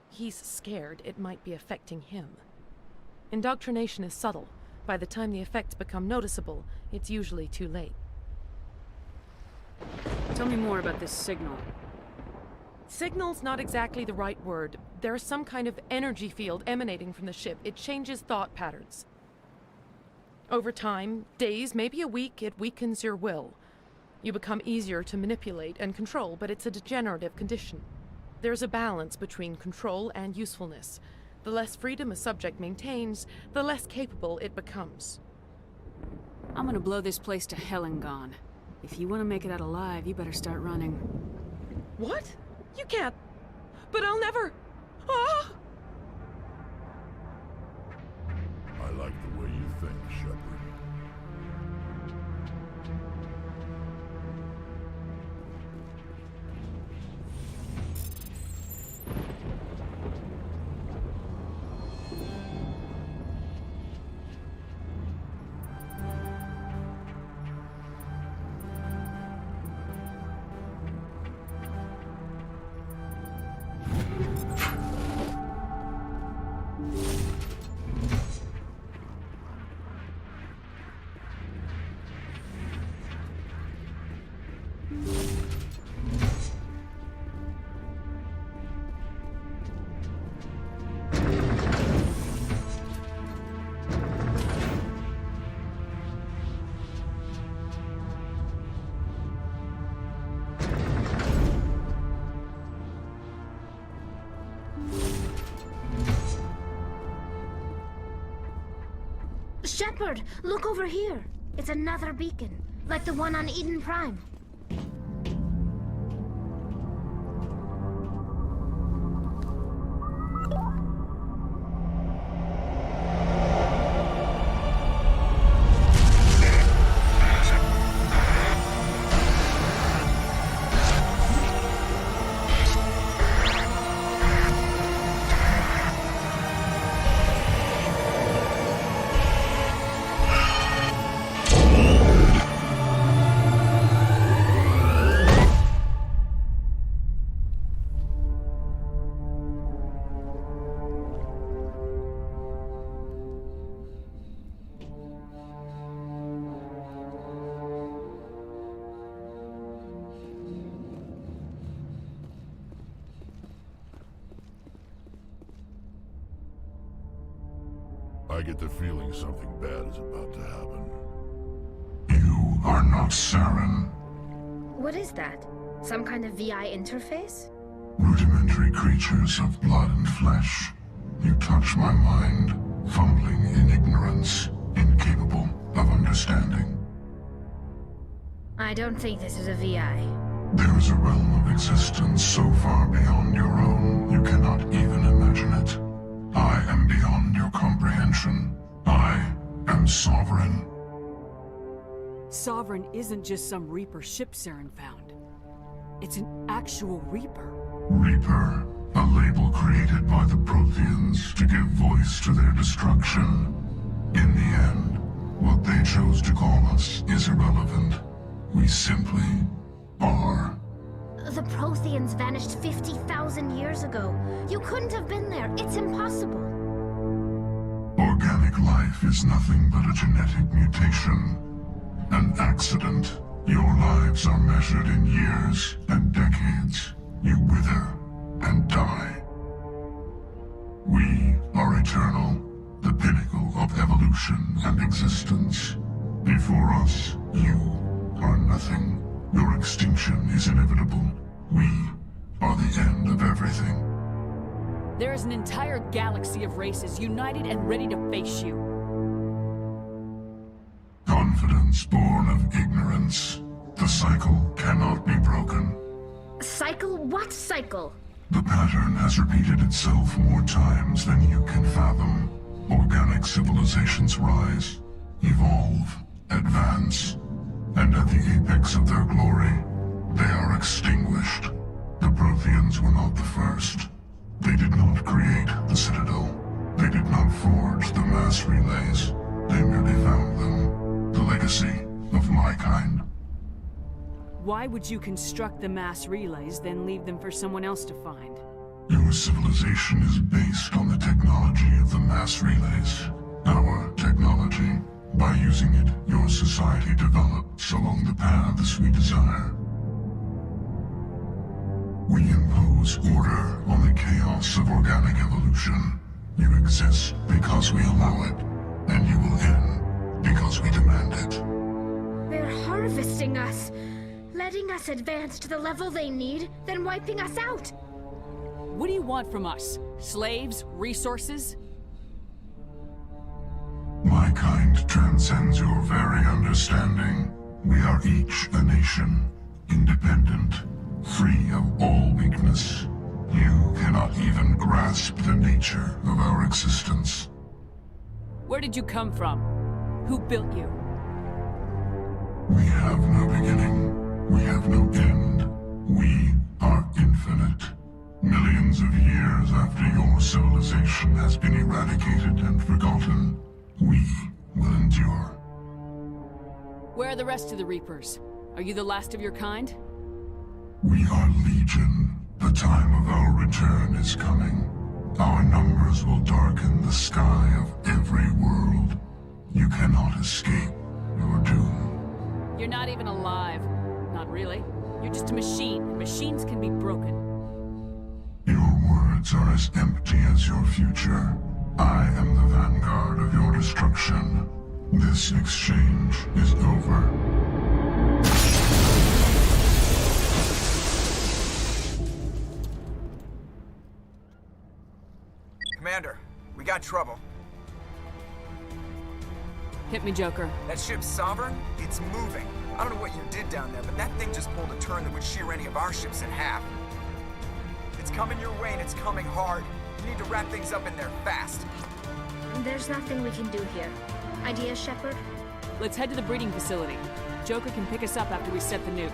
Speaker 13: he's scared it might be affecting him. Indoctrination is subtle. By the time the effects become noticeable, it's usually too late.
Speaker 4: Tell me more about this signal.
Speaker 13: Signal's not exactly the right word. There's some kind of energy field emanating from the ship. It changes thought patterns. Over time, days, maybe a week, it weakens your will. You become easier to manipulate and control, but it's a degenerative condition. There's a balance between control and usefulness. The less freedom a subject maintains, the less capable it becomes.
Speaker 4: I'm gonna blow this place to hell and gone. If you want to make it out alive, you better start running.
Speaker 13: What? You can't. But I'll never. Ah!
Speaker 6: I like the way you think, Shepard.
Speaker 11: Shepard, look over here. It's another beacon, like the one on Eden Prime.
Speaker 6: I get the feeling something bad is about to happen.
Speaker 14: You are not Saren.
Speaker 11: What is that? Some kind of VI interface?
Speaker 14: Rudimentary creatures of blood and flesh. You touch my mind, fumbling in ignorance, incapable of understanding.
Speaker 11: I don't think this is a VI.
Speaker 14: There is a realm of existence so far beyond your own, you cannot even imagine it. I am beyond your comprehension. I am Sovereign.
Speaker 4: Sovereign isn't just some Reaper ship Saren found. It's an actual Reaper.
Speaker 14: Reaper, a label created by the Protheans to give voice to their destruction. In the end, what they chose to call us is irrelevant. We simply are.
Speaker 11: The Protheans vanished 50,000 years ago. You couldn't have been there. It's impossible.
Speaker 14: Organic life is nothing but a genetic mutation. An accident. Your lives are measured in years and decades. You wither and die. We are eternal, the pinnacle of evolution and existence. Before us, you are nothing. Your extinction is inevitable. We are the end of everything.
Speaker 4: There is an entire galaxy of races united and ready to face you.
Speaker 14: Confidence born of ignorance. The cycle cannot be broken.
Speaker 11: Cycle? What cycle?
Speaker 14: The pattern has repeated itself more times than you can fathom. Organic civilizations rise, evolve, advance, and at the apex of their glory, they are extinguished. The Protheans were not the first. They did not create the Citadel. They did not forge the mass relays. They merely found them. The legacy of my kind.
Speaker 4: Why would you construct the mass relays, then leave them for someone else to find?
Speaker 14: Your civilization is based on the technology of the mass relays. Our technology, By using it, your society develops along the paths we desire. We impose order on the chaos of organic evolution. You exist because we allow it, and you will end because we demand it.
Speaker 11: They're harvesting us, letting us advance to the level they need, then wiping us out.
Speaker 4: What do you want from us? Slaves? Resources?
Speaker 14: My kind transcends your very understanding. We are each a nation, independent, free of all weakness. You cannot even grasp the nature of our existence.
Speaker 4: Where did you come from? Who built you?
Speaker 14: We have no beginning. We have no end. We are infinite. Millions of years after your civilization has been eradicated and forgotten, we will endure.
Speaker 4: Where are the rest of the Reapers? Are you the last of your kind?
Speaker 14: We are Legion. The time of our return is coming. Our numbers will darken the sky of every world. You cannot escape your doom.
Speaker 4: You're not even alive. Not really. You're just a machine. Machines can be broken.
Speaker 14: Your words are as empty as your future. I am the vanguard of your destruction. This exchange is over.
Speaker 1: Commander, we got trouble.
Speaker 4: Hit me, Joker.
Speaker 1: That ship's Sovereign? It's moving. I don't know what you did down there, but that thing just pulled a turn that would shear any of our ships in half. It's coming your way and it's coming hard. You need to wrap things up in there fast.
Speaker 11: There's nothing we can do here. Ideas, Shepard?
Speaker 4: Let's head to the breeding facility. Joker can pick us up after we set the nuke.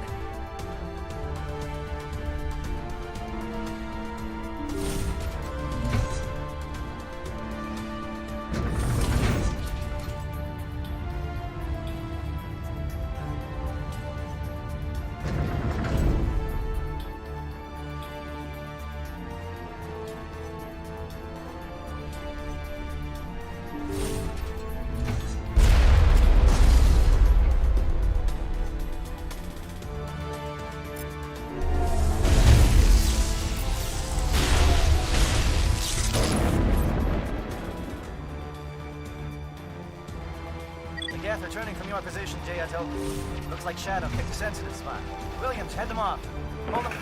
Speaker 8: Geth returning from your position, Editon. Looks like Shadow picked a sensitive spot. Williams, head them off. Hold them.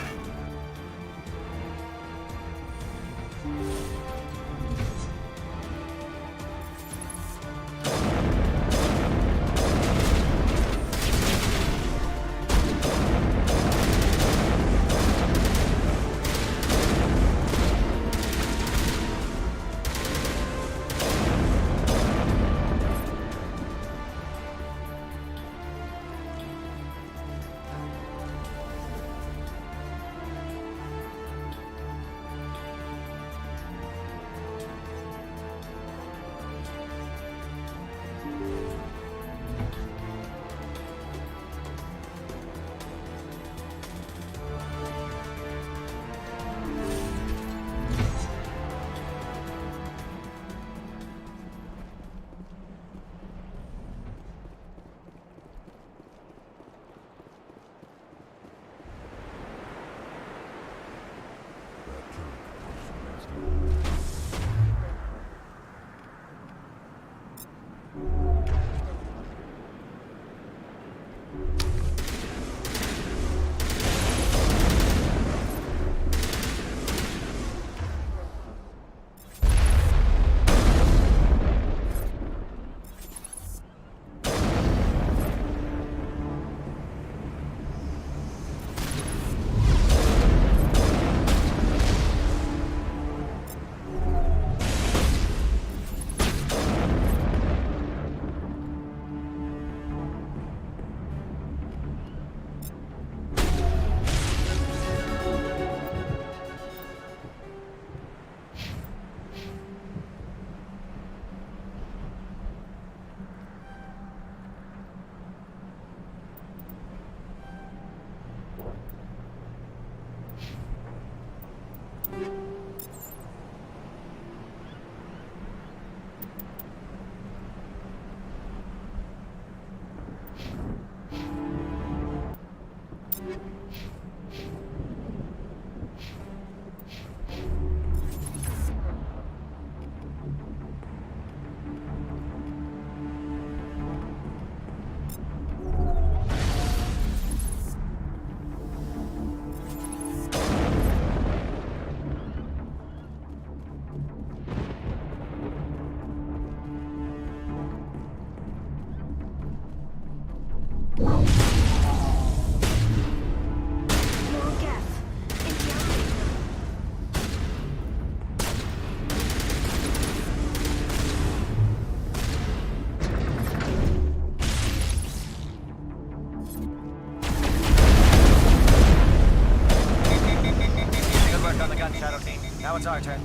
Speaker 8: it's our turn.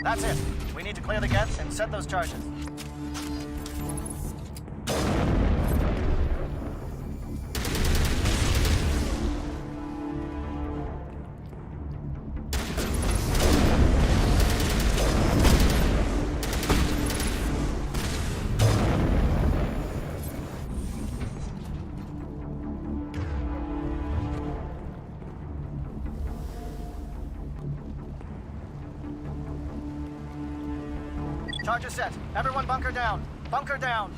Speaker 8: That's it. We need to clear the gets and set those charges. Charges set. Everyone bunker down. Bunker down.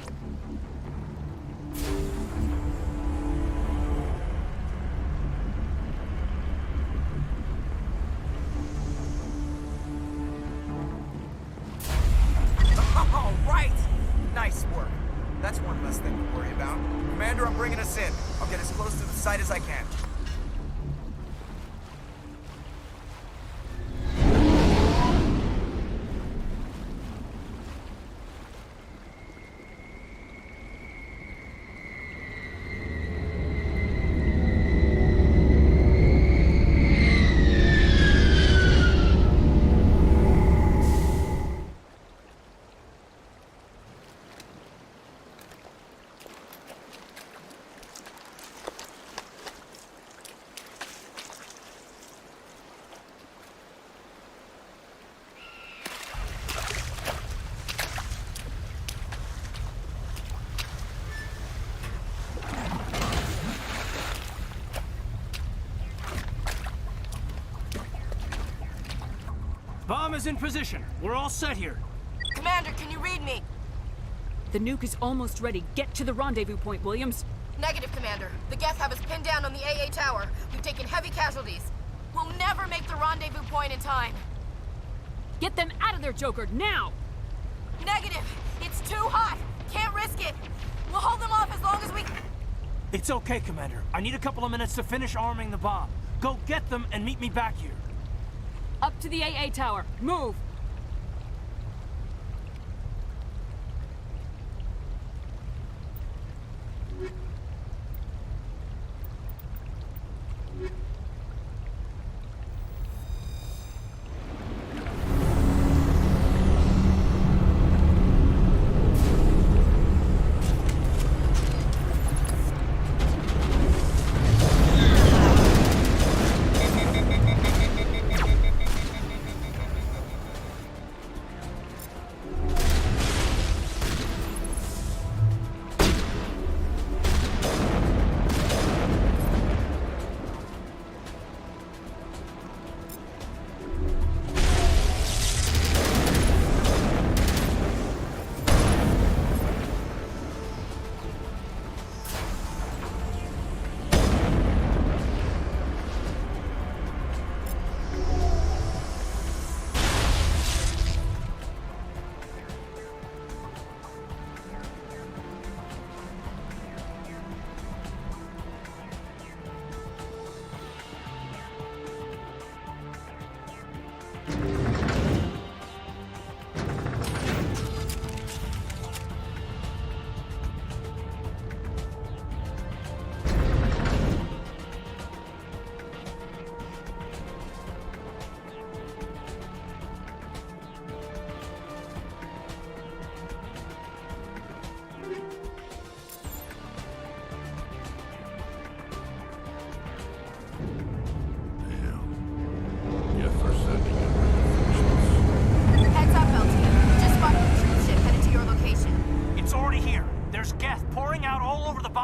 Speaker 1: All right! Nice work. That's one less thing to worry about. Commander, I'm bringing us in. I'll get as close to the site as I can.
Speaker 5: Bomb is in position. We're all set here.
Speaker 4: Commander, can you read me? The nuke is almost ready. Get to the rendezvous point, Williams.
Speaker 15: Negative, Commander. The Geth have us pinned down on the AA tower. We've taken heavy casualties. We'll never make the rendezvous point in time.
Speaker 4: Get them out of there, Joker, now!
Speaker 15: Negative! It's too hot! Can't risk it! We'll hold them off as long as we...
Speaker 5: It's okay, Commander. I need a couple of minutes to finish arming the bomb. Go get them and meet me back here.
Speaker 4: Up to the AA tower. Move!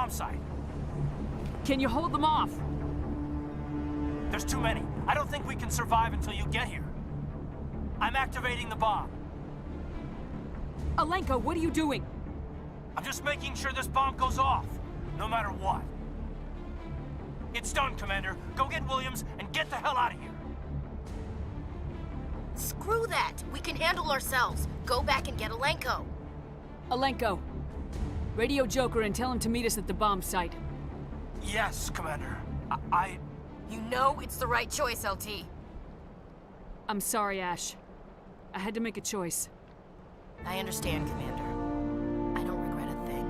Speaker 5: Site.
Speaker 4: Can you hold them off?
Speaker 5: There's too many. I don't think we can survive until you get here. I'm activating the bomb.
Speaker 4: Alenko, what are you doing?
Speaker 5: I'm just making sure this bomb goes off, no matter what. It's done, Commander. Go get Williams and get the hell out of here.
Speaker 15: Screw that! We can handle ourselves. Go back and get Alenko.
Speaker 4: Alenko, radio Joker and tell him to meet us at the bomb site.
Speaker 5: Yes, Commander.
Speaker 15: You know it's the right choice, LT.
Speaker 4: I'm sorry, Ash. I had to make a choice.
Speaker 15: I understand, Commander. I don't regret a thing.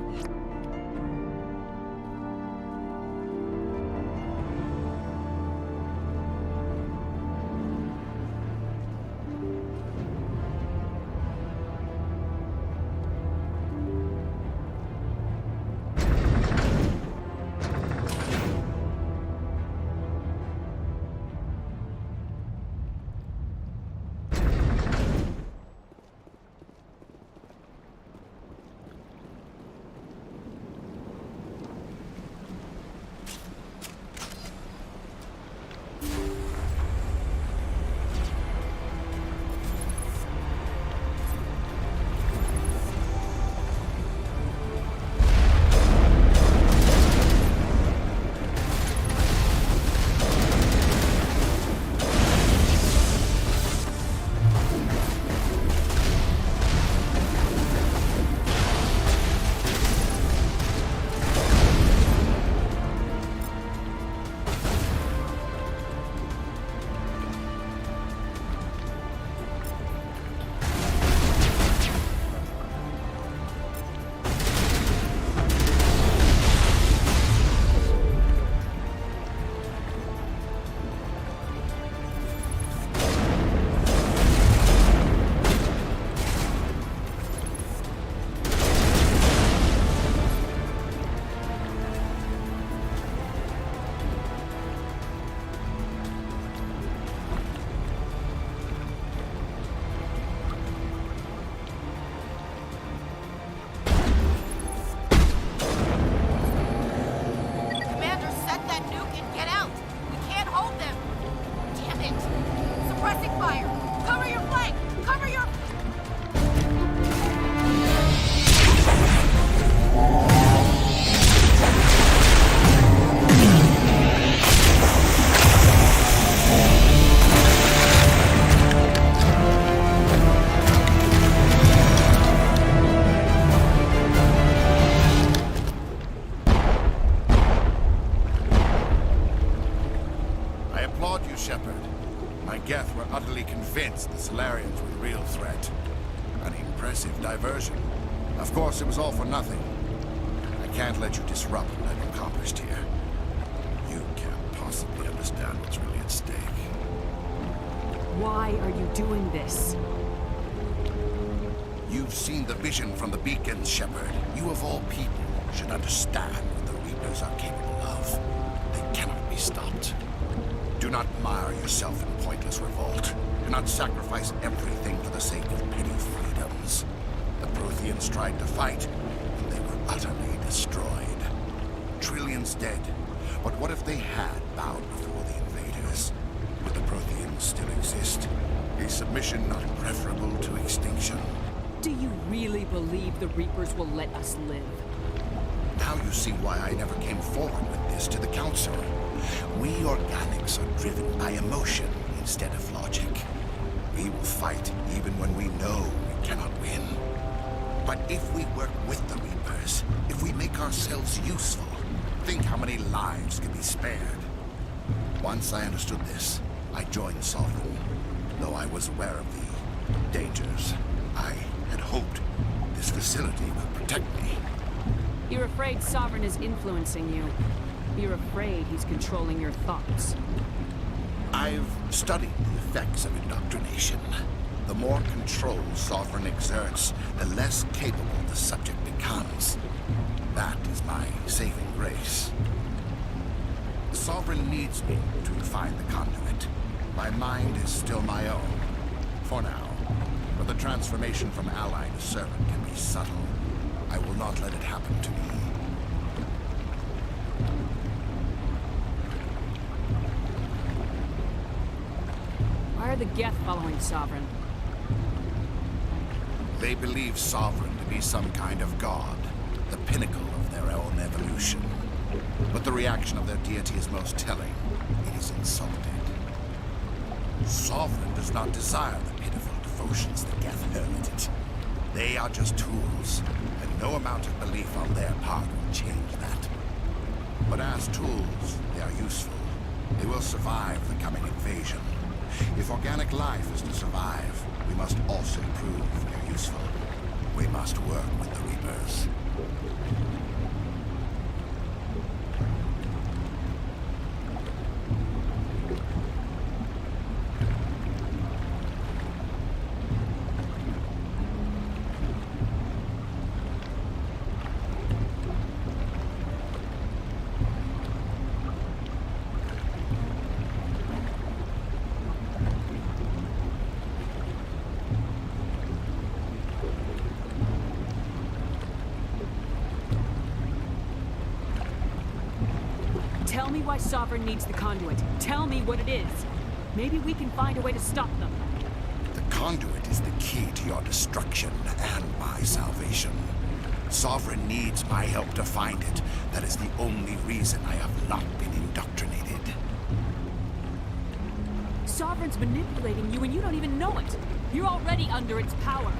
Speaker 16: convinced the Solarians were the real threat. An impressive diversion. Of course, it was all for nothing. I can't let you disrupt what I've accomplished here. You can't possibly understand what's really at stake.
Speaker 4: Why are you doing this?
Speaker 16: You've seen the vision from the beacons, Shepard. You of all people should understand what the Reapers are capable of. They cannot be stopped. Do not mire yourself in pointless revolt. Do not sacrifice everything for the sake of petty freedoms. The Protheans tried to fight, and they were utterly destroyed. Trillions dead. But what if they had bowed before the invaders? Would the Protheans still exist? Is submission not preferable to extinction?
Speaker 4: Do you really believe the Reapers will let us live?
Speaker 16: Now you see why I never came forward with this to the Council. We organics are driven by emotion instead of logic. We will fight even when we know we cannot win. But if we work with the Reapers, if we make ourselves useful, think how many lives could be spared. Once I understood this, I joined Sovereign. Though I was aware of the dangers, I had hoped this facility would protect me.
Speaker 4: You're afraid Sovereign is influencing you. You're afraid he's controlling your thoughts.
Speaker 16: I've studied the effects of indoctrination. The more control Sovereign exerts, the less capable the subject becomes. That is my saving grace. The Sovereign needs me to find the conduit. My mind is still my own, for now. But the transformation from ally to servant can be subtle. I will not let it happen to me.
Speaker 4: Why are the Geth following Sovereign?
Speaker 16: They believe Sovereign to be some kind of god, the pinnacle of their own evolution. But the reaction of their deity is most telling. It is insulted. Sovereign does not desire the pitiful devotions the Geth hurl at it. They are just tools, and no amount of belief on their part will change that. But as tools, they are useful. They will survive the coming invasion. If organic life is to survive, we must also prove they're useful. We must work with the Reapers.
Speaker 4: Tell me why Sovereign needs the conduit. Tell me what it is. Maybe we can find a way to stop them.
Speaker 16: The conduit is the key to your destruction and my salvation. Sovereign needs my help to find it. That is the only reason I have not been indoctrinated.
Speaker 4: Sovereign's manipulating you and you don't even know it. You're already under its power.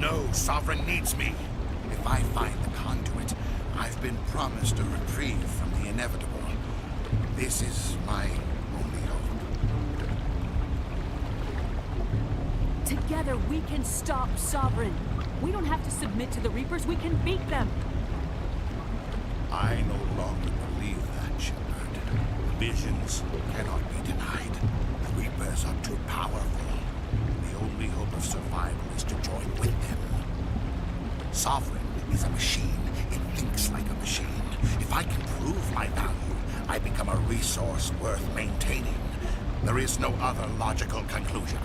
Speaker 16: No, Sovereign needs me. If I find the conduit, I've been promised a reprieve from the inevitable. This is my only hope.
Speaker 4: Together we can stop Sovereign. We don't have to submit to the Reapers, we can beat them.
Speaker 16: I no longer believe that, Shepard. Visions cannot be denied. The Reapers are too powerful. The only hope of survival is to join with them. Sovereign is a machine. It thinks like a machine. If I can prove my value, I become a resource worth maintaining. There is no other logical conclusion.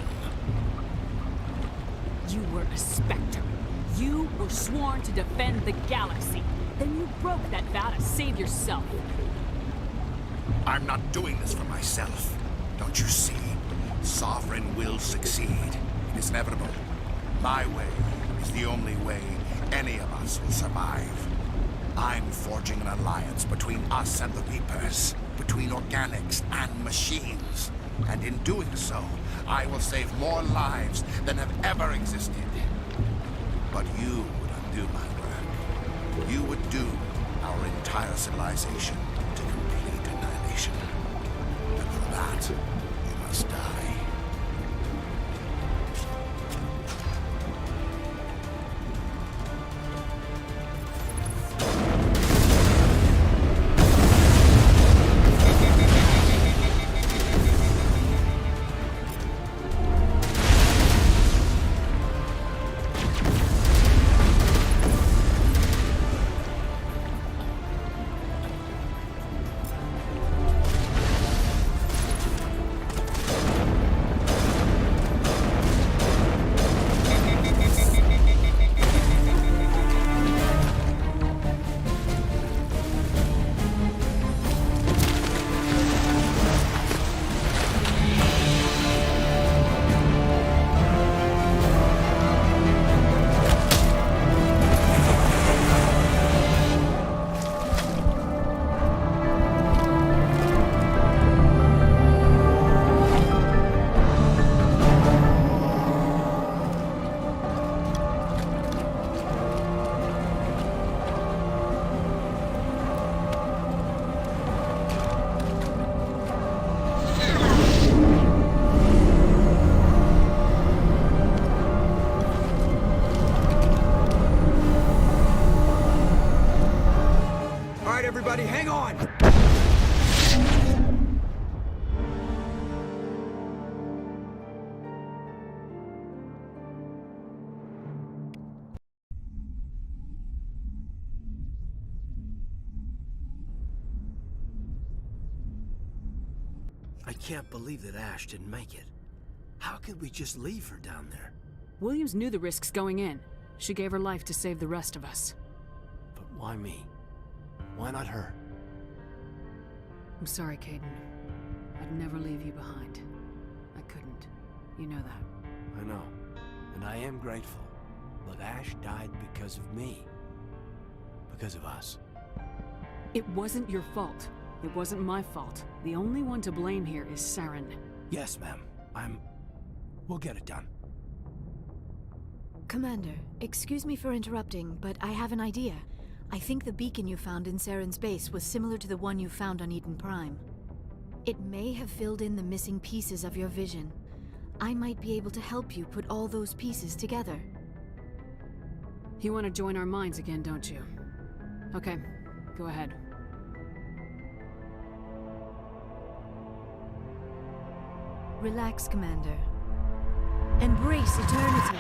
Speaker 4: You were a Spectre. You were sworn to defend the galaxy. Then you broke that vow to save yourself.
Speaker 16: I'm not doing this for myself. Don't you see? Sovereign will succeed. It is inevitable. My way is the only way any of us will survive. I'm forging an alliance between us and the Reapers, between organics and machines. And in doing so, I will save more lives than have ever existed. But you would undo my work. You would doom our entire civilization to complete annihilation. And for that, you must die.
Speaker 1: Everybody, hang on!
Speaker 5: I can't believe that Ash didn't make it. How could we just leave her down there?
Speaker 4: Williams knew the risks going in. She gave her life to save the rest of us.
Speaker 5: But why me? Why not her?
Speaker 4: I'm sorry, Caden. I'd never leave you behind. couldn't. You know that.
Speaker 5: I know. And I am grateful. But Ash died because of me. Because of us.
Speaker 4: It wasn't your fault. It wasn't my fault. The only one to blame here is Saren.
Speaker 5: Yes, ma'am. We'll get it done.
Speaker 10: Commander, excuse me for interrupting, but I have an idea. I think the beacon you found in Saren's base was similar to the one you found on Eden Prime. It may have filled in the missing pieces of your vision. I might be able to help you put all those pieces together.
Speaker 4: You want to join our minds again, don't you? Okay, go ahead.
Speaker 10: Relax, Commander. Embrace eternity.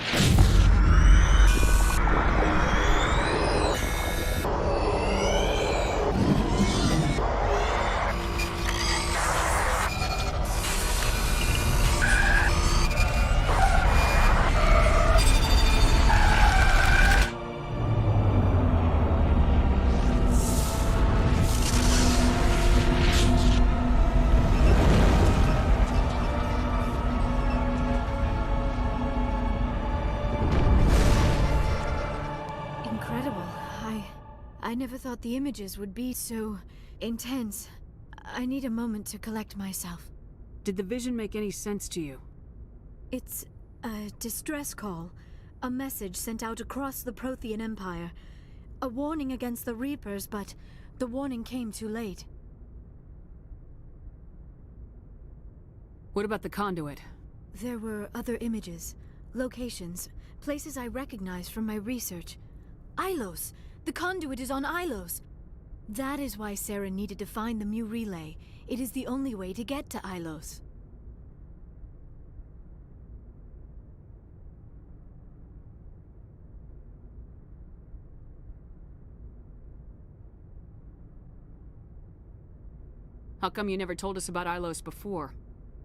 Speaker 10: I never thought the images would be so intense. I need a moment to collect myself.
Speaker 4: Did the vision make any sense to you?
Speaker 10: It's a distress call. A message sent out across the Prothean Empire. A warning against the Reapers, but the warning came too late.
Speaker 4: What about the conduit?
Speaker 10: There were other images, locations, places I recognized from my research. Ilos! The conduit is on Ilos! That is why Saren needed to find the Mu relay. It is the only way to get to Ilos.
Speaker 4: How come you never told us about Ilos before?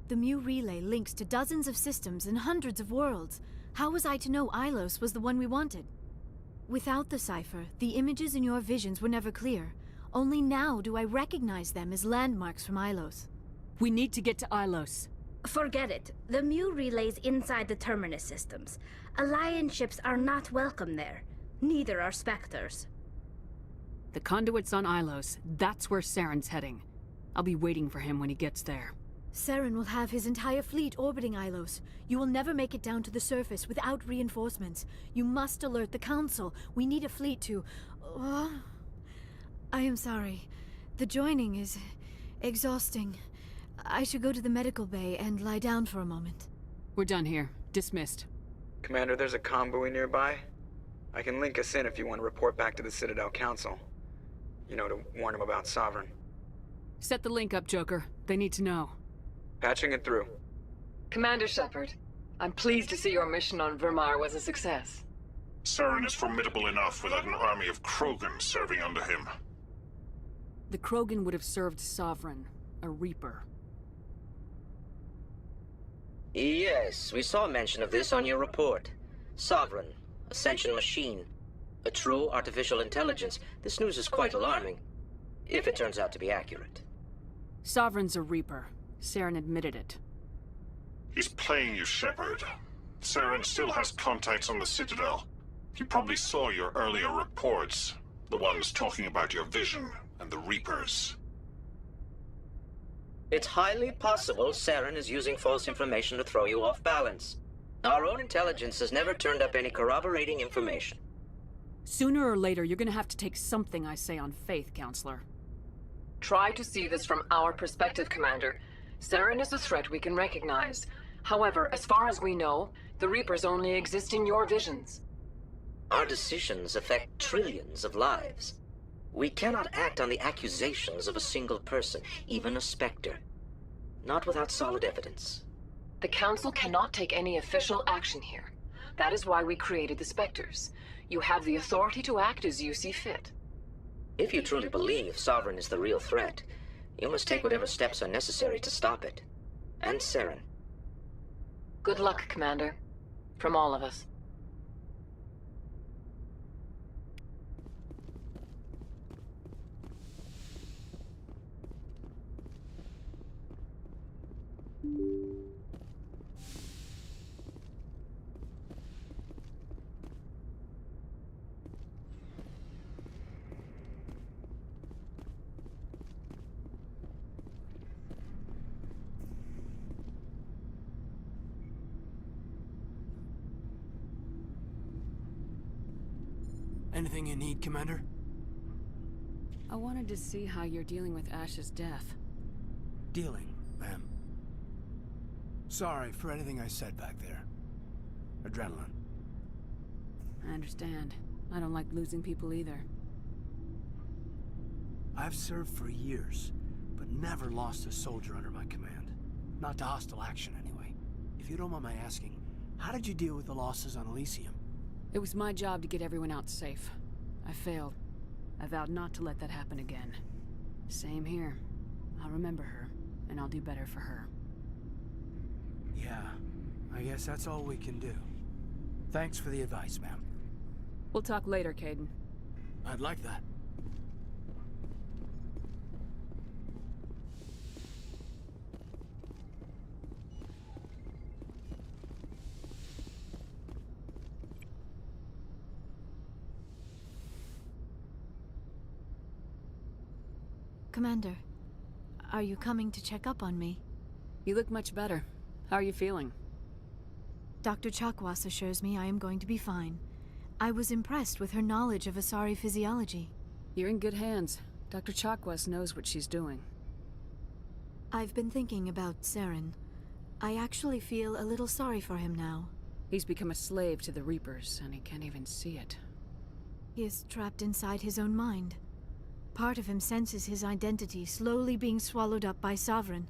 Speaker 10: The Mu relay links to dozens of systems and hundreds of worlds. How was I to know Ilos was the one we wanted? Without the cipher, the images in your visions were never clear. Only now do I recognize them as landmarks from Ilos.
Speaker 4: We need to get to Ilos.
Speaker 11: Forget it. The Mu relay's inside the Terminus systems. Alliance ships are not welcome there. Neither are Spectres.
Speaker 4: The conduit's on Ilos. That's where Saren's heading. I'll be waiting for him when he gets there.
Speaker 10: Saren will have his entire fleet orbiting Ilos. You will never make it down to the surface without reinforcements. You must alert the Council. We need a fleet to... I am sorry. The joining is exhausting. I should go to the medical bay and lie down for a moment.
Speaker 4: We're done here. Dismissed.
Speaker 1: Commander, there's a convoy nearby. I can link us in if you want to report back to the Citadel Council. You know, to warn them about Sovereign.
Speaker 4: Set the link up, Joker. They need to know.
Speaker 1: Patching it through.
Speaker 17: Commander Shepard, I'm pleased to see your mission on Virmire was a success.
Speaker 14: Saren is formidable enough without an army of Krogan serving under him.
Speaker 4: The Krogan would have served Sovereign, a Reaper.
Speaker 18: Yes, we saw mention of this on your report. Sovereign, Ascension machine, a true artificial intelligence. This news is quite alarming, if it turns out to be accurate.
Speaker 4: Sovereign's a Reaper. Saren admitted it.
Speaker 14: He's playing you, Shepard. Saren still has contacts on the Citadel. He probably saw your earlier reports, the ones talking about your vision and the Reapers.
Speaker 18: It's highly possible Saren is using false information to throw you off balance. Our own intelligence has never turned up any corroborating information.
Speaker 4: Sooner or later, you're gonna have to take something I say on faith, Counselor.
Speaker 17: Try to see this from our perspective, Commander. Saren is a threat we can recognize. However, as far as we know, the Reapers only exist in your visions.
Speaker 18: Our decisions affect trillions of lives. We cannot act on the accusations of a single person, even a Spectre. Not without solid evidence.
Speaker 17: The Council cannot take any official action here. That is why we created the Spectres. You have the authority to act as you see fit.
Speaker 18: If you truly believe Sovereign is the real threat, you must take whatever steps are necessary to stop it. And Saren.
Speaker 17: Good luck, Commander. From all of us.
Speaker 5: Anything you need, Commander?
Speaker 4: I wanted to see how you're dealing with Ash's death.
Speaker 5: Dealing, ma'am. Sorry for anything I said back there. Adrenaline.
Speaker 4: I understand. I don't like losing people either.
Speaker 5: I've served for years, but never lost a soldier under my command. Not to hostile action, anyway. If you don't mind my asking, how did you deal with the losses on Elysium?
Speaker 4: It was my job to get everyone out safe. I failed. I vowed not to let that happen again. Same here. I'll remember her, and I'll do better for her.
Speaker 5: Yeah, I guess that's all we can do. Thanks for the advice, ma'am.
Speaker 4: We'll talk later, Caden.
Speaker 5: I'd like that.
Speaker 10: Commander, are you coming to check up on me?
Speaker 4: You look much better. How are you feeling?
Speaker 10: Dr. Chakwas assures me I am going to be fine. I was impressed with her knowledge of Asari physiology.
Speaker 4: You're in good hands. Dr. Chakwas knows what she's doing.
Speaker 10: I've been thinking about Saren. I actually feel a little sorry for him now.
Speaker 4: He's become a slave to the Reapers, and he can't even see it.
Speaker 10: He is trapped inside his own mind. Part of him senses his identity slowly being swallowed up by Sovereign,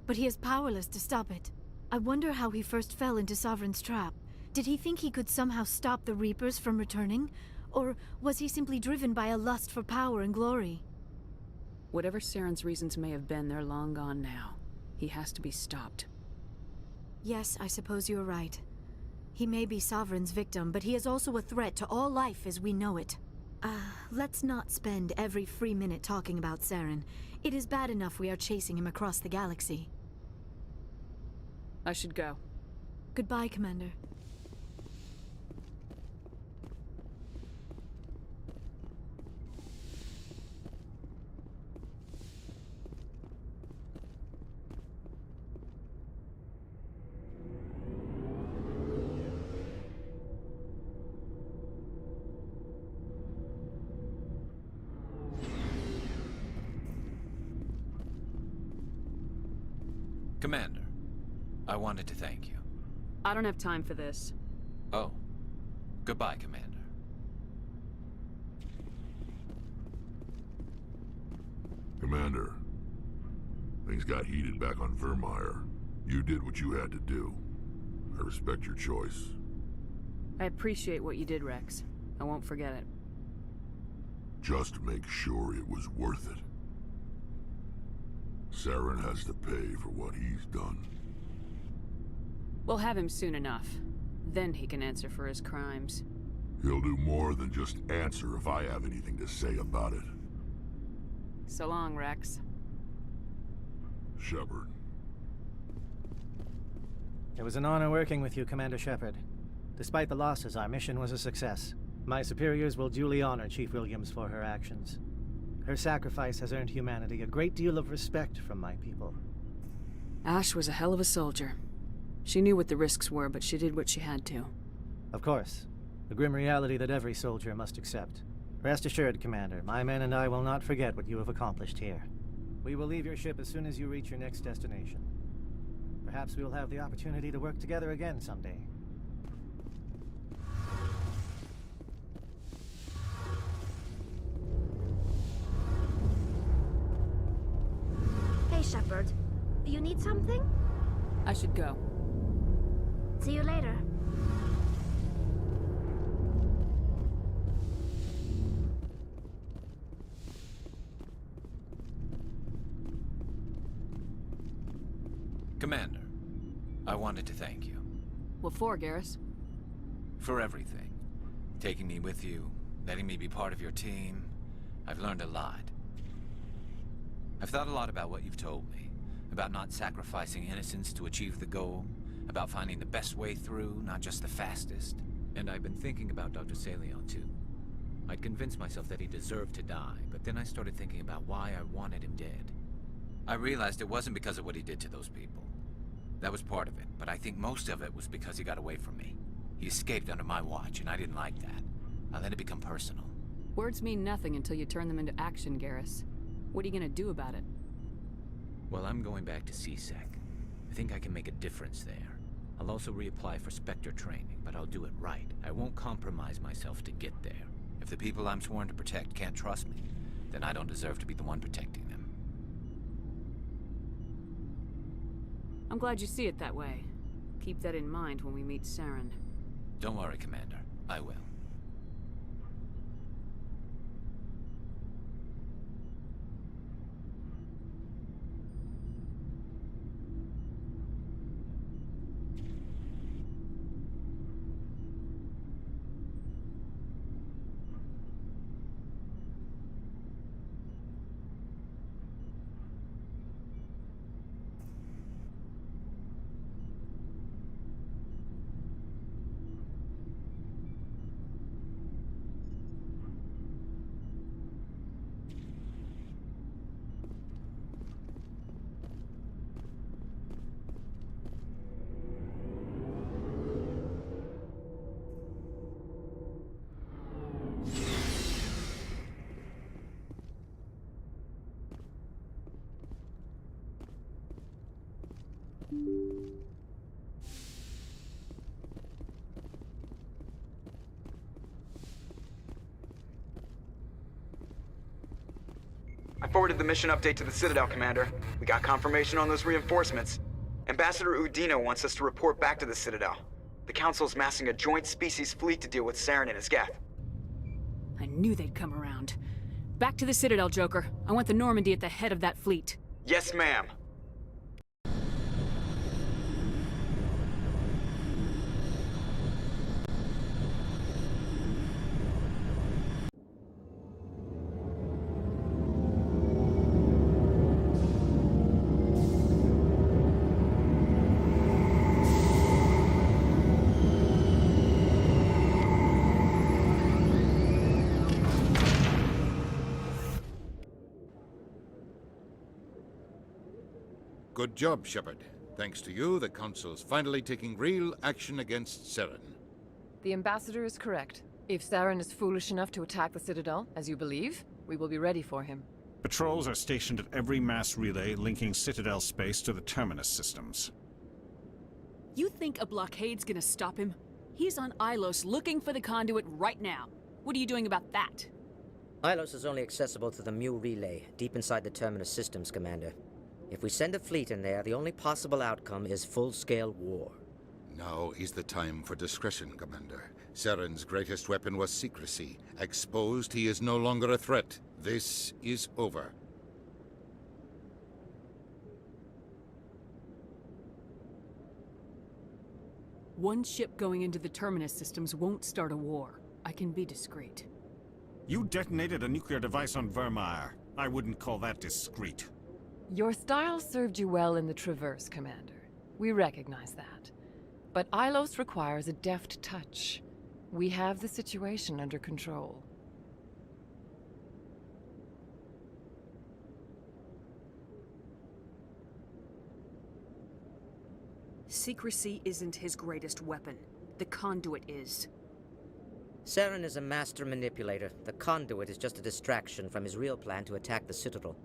Speaker 10: but he is powerless to stop it. I wonder how he first fell into Sovereign's trap. Did he think he could somehow stop the Reapers from returning? Or was he simply driven by a lust for power and glory?
Speaker 4: Whatever Saren's reasons may have been, they're long gone now. He has to be stopped.
Speaker 10: Yes, I suppose you're right. He may be Sovereign's victim, but he is also a threat to all life as we know it. Let's not spend every free minute talking about Saren. It is bad enough we are chasing him across the galaxy.
Speaker 4: I should go.
Speaker 10: Goodbye, Commander.
Speaker 2: Commander, I wanted to thank you.
Speaker 4: I don't have time for this.
Speaker 2: Oh. Goodbye, Commander.
Speaker 6: Commander, things got heated back on Virmire. You did what you had to do. I respect your choice.
Speaker 4: I appreciate what you did, Rex. I won't forget it.
Speaker 6: Just make sure it was worth it. Saren has to pay for what he's done.
Speaker 4: We'll have him soon enough. Then he can answer for his crimes.
Speaker 6: He'll do more than just answer if I have anything to say about it.
Speaker 4: So long, Rex.
Speaker 6: Shepard.
Speaker 8: It was an honor working with you, Commander Shepard. Despite the losses, our mission was a success. My superiors will duly honor Chief Williams for her actions. Her sacrifice has earned humanity a great deal of respect from my people.
Speaker 4: Ash was a hell of a soldier. She knew what the risks were, but she did what she had to.
Speaker 8: Of course. The grim reality that every soldier must accept. Rest assured, Commander, my men and I will not forget what you have accomplished here. We will leave your ship as soon as you reach your next destination. Perhaps we will have the opportunity to work together again someday.
Speaker 11: Hey, Shepard. You need something?
Speaker 4: I should go.
Speaker 11: See you later.
Speaker 2: Commander, I wanted to thank you.
Speaker 4: What for, Garrus?
Speaker 2: For everything. Taking me with you, letting me be part of your team. I've learned a lot. I've thought a lot about what you've told me. About not sacrificing innocence to achieve the goal. About finding the best way through, not just the fastest. And I've been thinking about Dr. Saleon, too. I'd convinced myself that he deserved to die, but then I started thinking about why I wanted him dead. I realized it wasn't because of what he did to those people. That was part of it, but I think most of it was because he got away from me. He escaped under my watch, and I didn't like that. I let it become personal.
Speaker 4: Words mean nothing until you turn them into action, Garrus. What are you gonna do about it?
Speaker 2: Well, I'm going back to CSEC. I think I can make a difference there. I'll also reapply for Spectre training, but I'll do it right. I won't compromise myself to get there. If the people I'm sworn to protect can't trust me, then I don't deserve to be the one protecting them.
Speaker 4: I'm glad you see it that way. Keep that in mind when we meet Saren.
Speaker 2: Don't worry, Commander. I will.
Speaker 1: I forwarded the mission update to the Citadel, Commander. We got confirmation on those reinforcements. Ambassador Udino wants us to report back to the Citadel. The Council's massing a joint species fleet to deal with Saren and his Geth.
Speaker 4: I knew they'd come around. Back to the Citadel, Joker. I want the Normandy at the head of that fleet.
Speaker 1: Yes, ma'am.
Speaker 19: Good job, Shepard. Thanks to you, the Council's finally taking real action against Saren.
Speaker 17: The Ambassador is correct. If Saren is foolish enough to attack the Citadel, as you believe, we will be ready for him.
Speaker 20: Patrols are stationed at every mass relay linking Citadel space to the Terminus systems.
Speaker 4: You think a blockade's gonna stop him? He's on Ilos looking for the conduit right now. What are you doing about that?
Speaker 18: Ilos is only accessible to the Mu relay, deep inside the Terminus systems, Commander. If we send a fleet in there, the only possible outcome is full-scale war.
Speaker 19: Now is the time for discretion, Commander. Saren's greatest weapon was secrecy. Exposed, he is no longer a threat. This is over.
Speaker 4: One ship going into the Terminus systems won't start a war. I can be discreet.
Speaker 20: You detonated a nuclear device on Virmire. I wouldn't call that discreet.
Speaker 17: Your style served you well in the Traverse, Commander. We recognize that. But Ilos requires a deft touch. We have the situation under control.
Speaker 4: Secrecy isn't his greatest weapon. The conduit is.
Speaker 18: Saren is a master manipulator. The conduit is just a distraction from his real plan to attack the Citadel.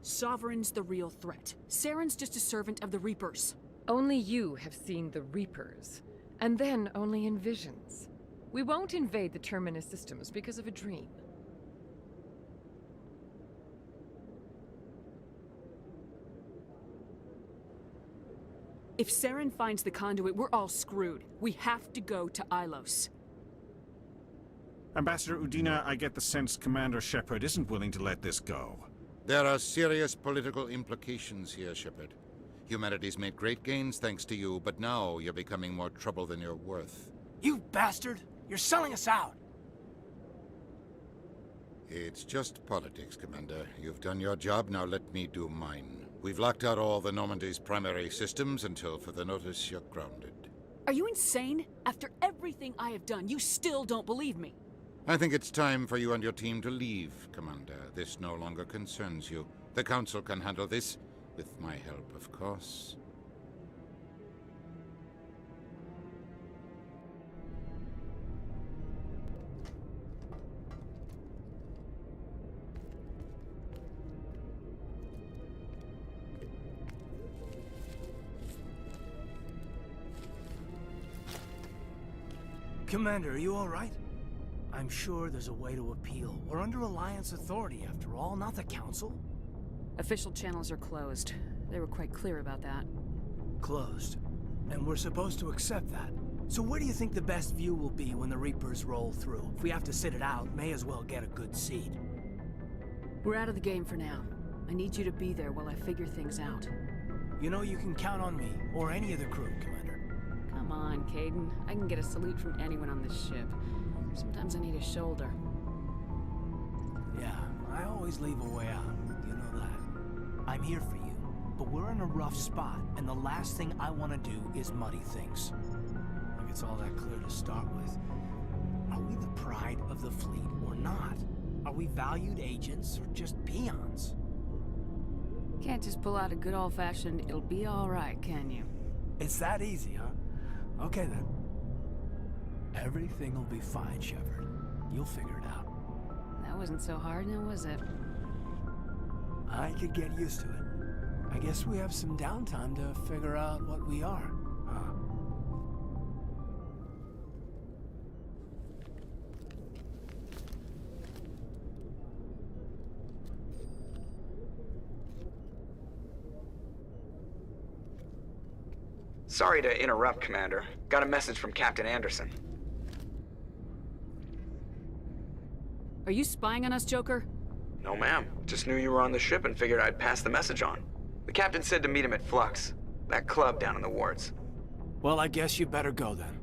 Speaker 4: Sovereign's the real threat. Saren's just a servant of the Reapers.
Speaker 17: Only you have seen the Reapers, and then only in visions. We won't invade the Terminus systems because of a dream.
Speaker 4: If Saren finds the conduit, we're all screwed. We have to go to Ilos.
Speaker 20: Ambassador Udina, I get the sense Commander Shepard isn't willing to let this go.
Speaker 19: There are serious political implications here, Shepard. Humanity's made great gains thanks to you, but now you're becoming more trouble than you're worth.
Speaker 5: You bastard! You're selling us out!
Speaker 19: It's just politics, Commander. You've done your job, now let me do mine. We've locked out all the Normandy's primary systems until further notice you're grounded.
Speaker 4: Are you insane? After everything I have done, you still don't believe me.
Speaker 19: I think it's time for you and your team to leave, Commander. This no longer concerns you. The Council can handle this. with my help, of course.
Speaker 5: Commander, are you all right? I'm sure there's a way to appeal. We're under Alliance authority, after all, not the Council.
Speaker 4: Official channels are closed. They were quite clear about that.
Speaker 5: Closed. And we're supposed to accept that. So where do you think the best view will be when the Reapers roll through? If we have to sit it out, may as well get a good seat.
Speaker 4: We're out of the game for now. I need you to be there while I figure things out.
Speaker 5: You know you can count on me, or any of the crew, Commander.
Speaker 4: Come on, Caden. I can get a salute from anyone on this ship. Sometimes I need a shoulder.
Speaker 5: Yeah, I always leave a way out. You know that. I'm here for you, but we're in a rough spot, and the last thing I want to do is muddy things. Like it's all that clear to start with. Are we the pride of the fleet or not? Are we valued agents or just peons?
Speaker 4: Can't just pull out a good old-fashioned, it'll be all right, can you?
Speaker 5: It's that easy, huh? Okay, then. Everything will be fine, Shepard. You'll figure it out.
Speaker 4: That wasn't so hard, now was it?
Speaker 5: I could get used to it. I guess we have some downtime to figure out what we are, huh?
Speaker 1: Sorry to interrupt, Commander. Got a message from Captain Anderson.
Speaker 4: Are you spying on us, Joker?
Speaker 1: No, ma'am. Just knew you were on the ship and figured I'd pass the message on. The captain said to meet him at Flux, that club down in the wards.
Speaker 5: Well, I guess you better go then.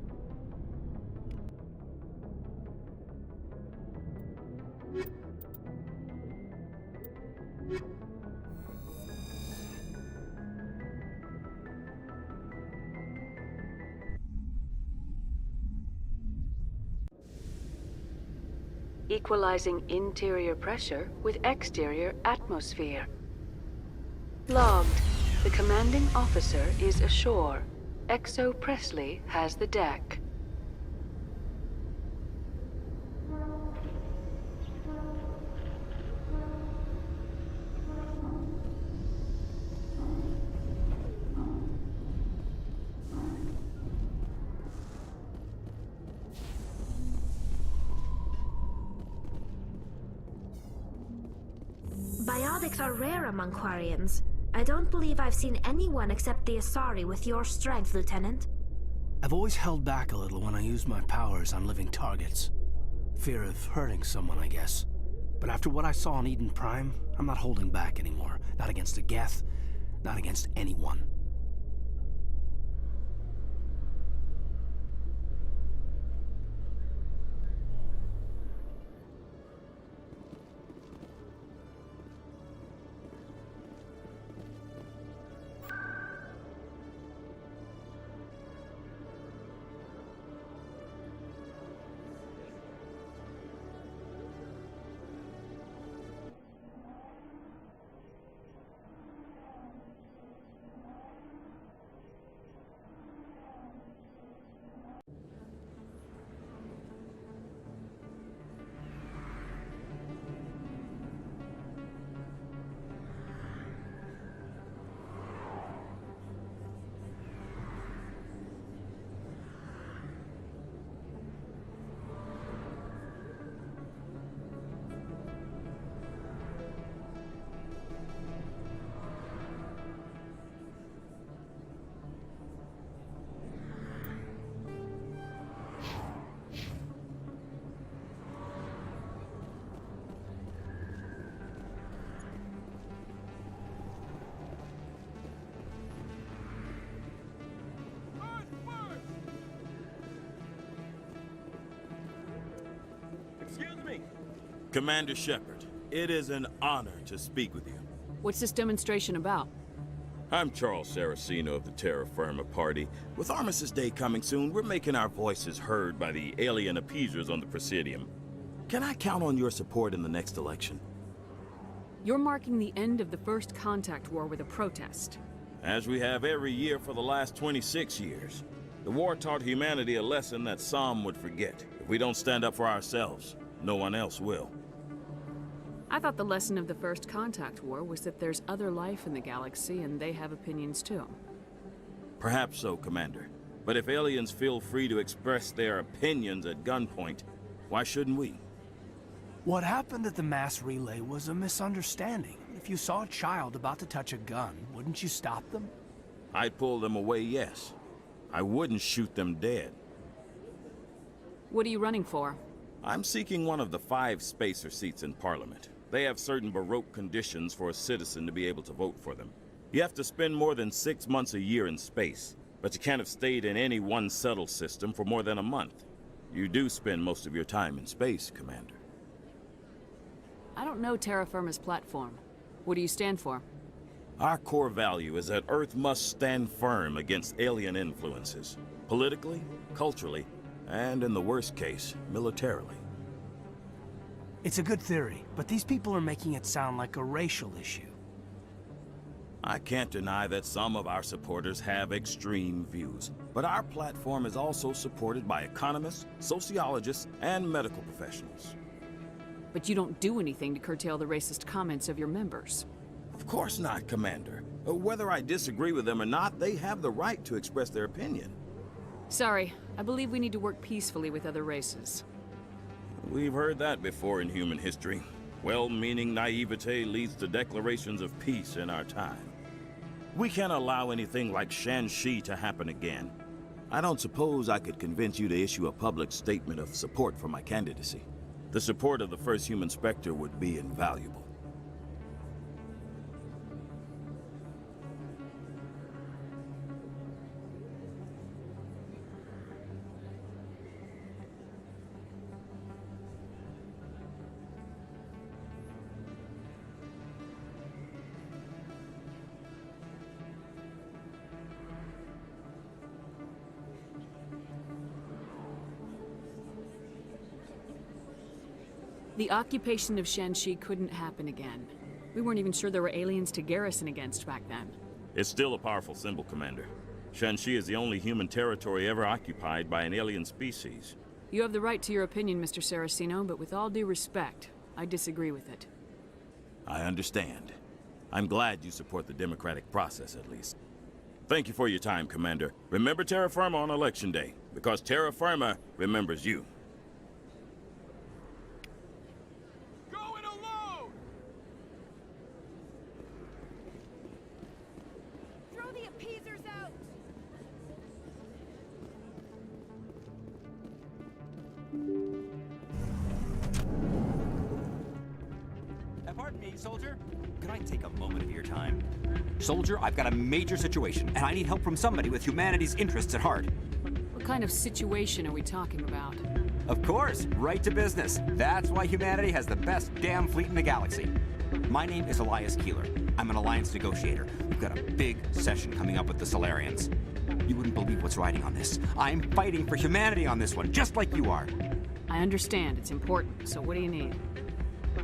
Speaker 21: Equalizing interior pressure with exterior atmosphere. Logged. The commanding officer is ashore. Exo Presley has the deck.
Speaker 11: Biotics are rare among Quarians. I don't believe I've seen anyone except the Asari with your strength, Lieutenant.
Speaker 5: I've always held back a little when I use my powers on living targets. Fear of hurting someone, I guess. But after what I saw on Eden Prime, I'm not holding back anymore. Not against a Geth, not against anyone.
Speaker 22: Excuse me. Commander Shepard, it is an honor to speak with you.
Speaker 4: What's this demonstration about?
Speaker 22: I'm Charles Saraceno of the Terra Firma Party. With Armistice Day coming soon, we're making our voices heard by the alien appeasers on the Presidium. Can I count on your support in the next election?
Speaker 4: You're marking the end of the First Contact War with a protest.
Speaker 22: As we have every year for the last 26 years. The war taught humanity a lesson that some would forget. If we don't stand up for ourselves, no one else will.
Speaker 4: I thought the lesson of the First Contact War was that there's other life in the galaxy and they have opinions too.
Speaker 22: Perhaps so, Commander. But if aliens feel free to express their opinions at gunpoint, why shouldn't we?
Speaker 5: What happened at the mass relay was a misunderstanding. If you saw a child about to touch a gun, wouldn't you stop them?
Speaker 22: I'd pull them away, yes. I wouldn't shoot them dead.
Speaker 4: What are you running for?
Speaker 22: I'm seeking one of the 5 spacer seats in Parliament. They have certain Baroque conditions for a citizen to be able to vote for them. You have to spend more than 6 months a year in space, but you can't have stayed in any one settled system for more than a month. You do spend most of your time in space, Commander.
Speaker 4: I don't know Terra Firma's platform. What do you stand for?
Speaker 22: Our core value is that Earth must stand firm against alien influences, politically, culturally, and in the worst case, militarily.
Speaker 5: It's a good theory, but these people are making it sound like a racial issue.
Speaker 22: I can't deny that some of our supporters have extreme views, but our platform is also supported by economists, sociologists, and medical professionals.
Speaker 4: But you don't do anything to curtail the racist comments of your members.
Speaker 22: Of course not, Commander. Whether I disagree with them or not, they have the right to express their opinion.
Speaker 4: Sorry, I believe we need to work peacefully with other races.
Speaker 22: We've heard that before in human history. Well-meaning naivete leads to declarations of peace in our time. We can't allow anything like Shanxi to happen again. I don't suppose I could convince you to issue a public statement of support for my candidacy. The support of the first human Spectre would be invaluable.
Speaker 4: The occupation of Shanxi couldn't happen again. We weren't even sure there were aliens to garrison against back then.
Speaker 22: It's still a powerful symbol, Commander. Shanxi is the only human territory ever occupied by an alien species.
Speaker 4: You have the right to your opinion, Mr. Saraceno, but with all due respect, I disagree with it.
Speaker 22: I understand. I'm glad you support the democratic process, at least. Thank you for your time, Commander. Remember Terra Firma on Election Day, because Terra Firma remembers you.
Speaker 3: Pardon me, soldier. Could I take a moment of your time? Soldier, I've got a major situation, and I need help from somebody with humanity's interests at heart.
Speaker 4: What kind of situation are we talking about?
Speaker 3: Of course, right to business. That's why humanity has the best damn fleet in the galaxy. My name is Elias Keeler. I'm an alliance negotiator. We've got a big session coming up with the Solarians. You wouldn't believe what's riding on this. I'm fighting for humanity on this one, just like you are.
Speaker 4: I understand. It's important. So what do you need?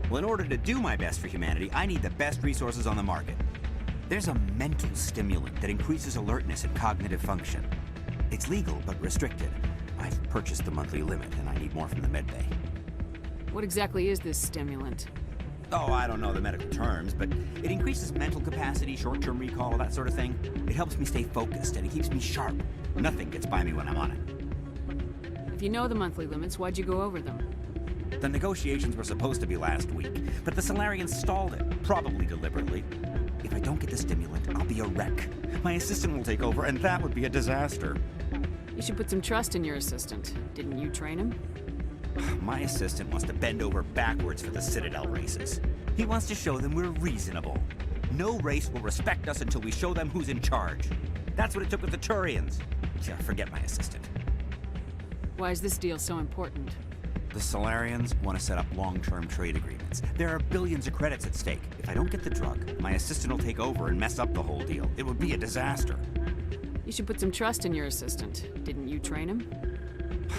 Speaker 3: Well, in order to do my best for humanity, I need the best resources on the market. There's a mental stimulant that increases alertness and cognitive function. It's legal, but restricted. I've purchased the monthly limit, and I need more from the medbay.
Speaker 4: What exactly is this stimulant?
Speaker 3: Oh, I don't know the medical terms, but it increases mental capacity, short-term recall, that sort of thing. It helps me stay focused, and it keeps me sharp. Nothing gets by me when I'm on it.
Speaker 4: If you know the monthly limits, why'd you go over them?
Speaker 3: The negotiations were supposed to be last week, but the Solarians stalled it, probably deliberately. If I don't get the stimulant, I'll be a wreck. My assistant will take over, and that would be a disaster.
Speaker 4: You should put some trust in your assistant. Didn't you train him?
Speaker 3: My assistant wants to bend over backwards for the Citadel races. He wants to show them we're reasonable. No race will respect us until we show them who's in charge. That's what it took with the Turians. Yeah, forget my assistant.
Speaker 4: Why is this deal so important?
Speaker 3: The Solarians want to set up long-term trade agreements. There are billions of credits at stake. If I don't get the drug, my assistant will take over and mess up the whole deal. It would be a disaster.
Speaker 4: You should put some trust in your assistant. Didn't you train him?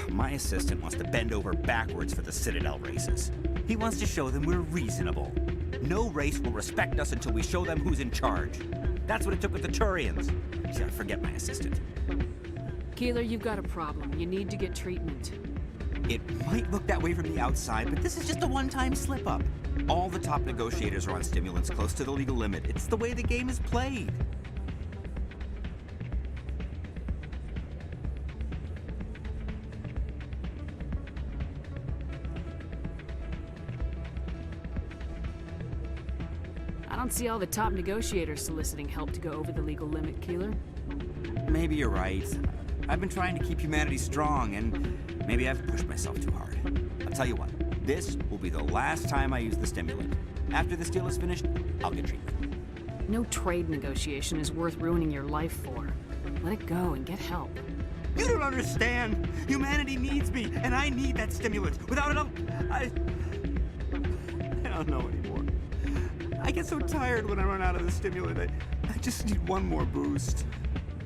Speaker 3: My assistant wants to bend over backwards for the Citadel races. He wants to show them we're reasonable. No race will respect us until we show them who's in charge. That's what it took with the Turians. See, I forget my assistant.
Speaker 4: Keeler, you've got a problem. You need to get treatment.
Speaker 3: It might look that way from the outside, but this is just a one-time slip-up. All the top negotiators are on stimulants close to the legal limit. It's the way the game is played.
Speaker 4: I don't see all the top negotiators soliciting help to go over the legal limit, Keeler.
Speaker 3: Maybe you're right. I've been trying to keep humanity strong, and maybe I've pushed myself too hard. I'll tell you what, this will be the last time I use the stimulant. After this deal is finished, I'll get treatment.
Speaker 4: No trade negotiation is worth ruining your life for. Let it go and get help.
Speaker 3: You don't understand! Humanity needs me, and I need that stimulant. Without it, I don't know anymore. I get so tired when I run out of the stimulant. I just need one more boost.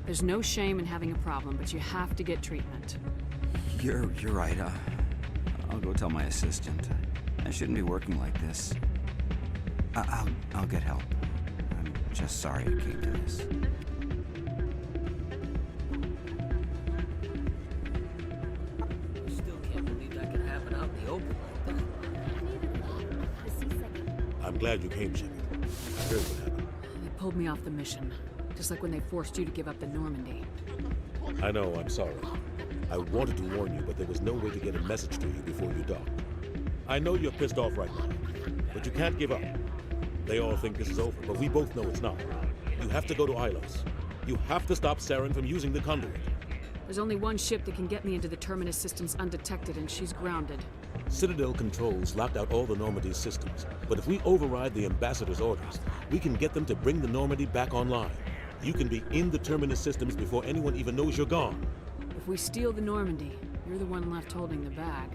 Speaker 4: There's no shame in having a problem, but you have to get treatment.
Speaker 3: You're right. I'll go tell my assistant. I shouldn't be working like this. I'll get help. I'm just sorry it came to this.
Speaker 5: Still can't believe that could happen out in the open like that.
Speaker 7: I'm glad you came, Shepard. I heard what happened.
Speaker 4: They pulled me off the mission, just like when they forced you to give up the Normandy.
Speaker 7: I know, I'm sorry. I wanted to warn you, but there was no way to get a message to you before you docked. I know you're pissed off right now, but you can't give up. They all think this is over, but we both know it's not. You have to go to Ilos. You have to stop Saren from using the conduit.
Speaker 4: There's only one ship that can get me into the Terminus systems undetected, and she's grounded.
Speaker 7: Citadel controls locked out all the Normandy's systems, but if we override the Ambassador's orders, we can get them to bring the Normandy back online. You can be in the Terminus systems before anyone even knows you're gone.
Speaker 4: If we steal the Normandy, you're the one left holding the bag.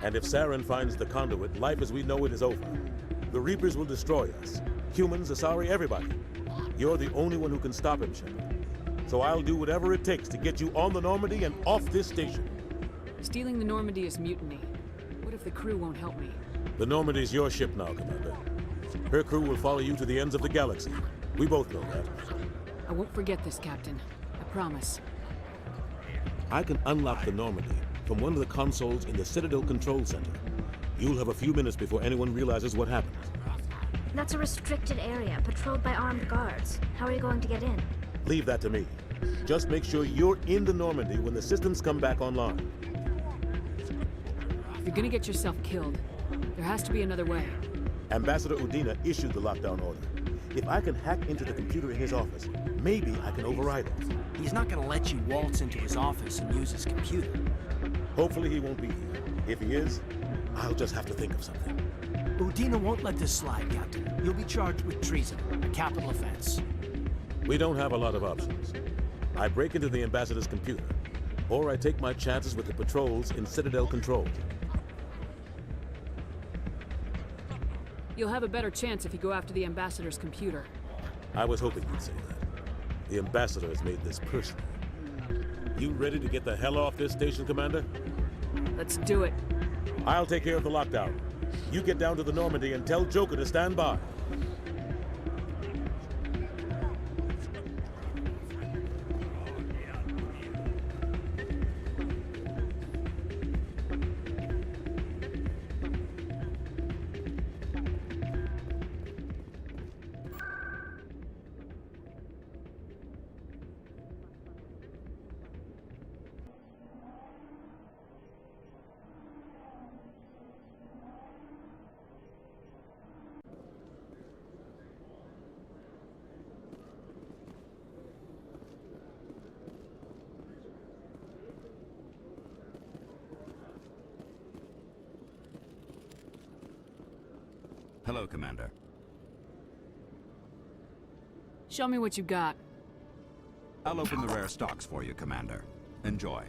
Speaker 7: And if Saren finds the conduit, life as we know it is over. The Reapers will destroy us. Humans, Asari, everybody. You're the only one who can stop him, Shepard. So I'll do whatever it takes to get you on the Normandy and off this station.
Speaker 4: Stealing the Normandy is mutiny. What if the crew won't help me?
Speaker 7: The Normandy's your ship now, Commander. Her crew will follow you to the ends of the galaxy. We both know that.
Speaker 4: I won't forget this, Captain. I promise.
Speaker 7: I can unlock the Normandy from one of the consoles in the Citadel Control Center. You'll have a few minutes before anyone realizes what happened.
Speaker 11: That's a restricted area, patrolled by armed guards. How are you going to get in?
Speaker 7: Leave that to me. Just make sure you're in the Normandy when the systems come back online.
Speaker 4: If you're gonna get yourself killed, there has to be another way.
Speaker 7: Ambassador Udina issued the lockdown order. If I can hack into the computer in his office, maybe I can override it.
Speaker 5: He's not gonna let you waltz into his office and use his computer.
Speaker 7: Hopefully he won't be here. If he is, I'll just have to think of something.
Speaker 5: Udina won't let this slide, Captain. You'll be charged with treason, a capital offense.
Speaker 7: We don't have a lot of options. I break into the Ambassador's computer, or I take my chances with the patrols in Citadel Control.
Speaker 4: You'll have a better chance if you go after the Ambassador's computer.
Speaker 7: I was hoping you'd say that. The Ambassador has made this personal. You ready to get the hell off this station, Commander?
Speaker 4: Let's do it.
Speaker 7: I'll take care of the lockdown. You get down to the Normandy and tell Joker to stand by.
Speaker 3: Hello, Commander.
Speaker 4: Show me what you got.
Speaker 3: I'll open the rare stocks for you, Commander. Enjoy.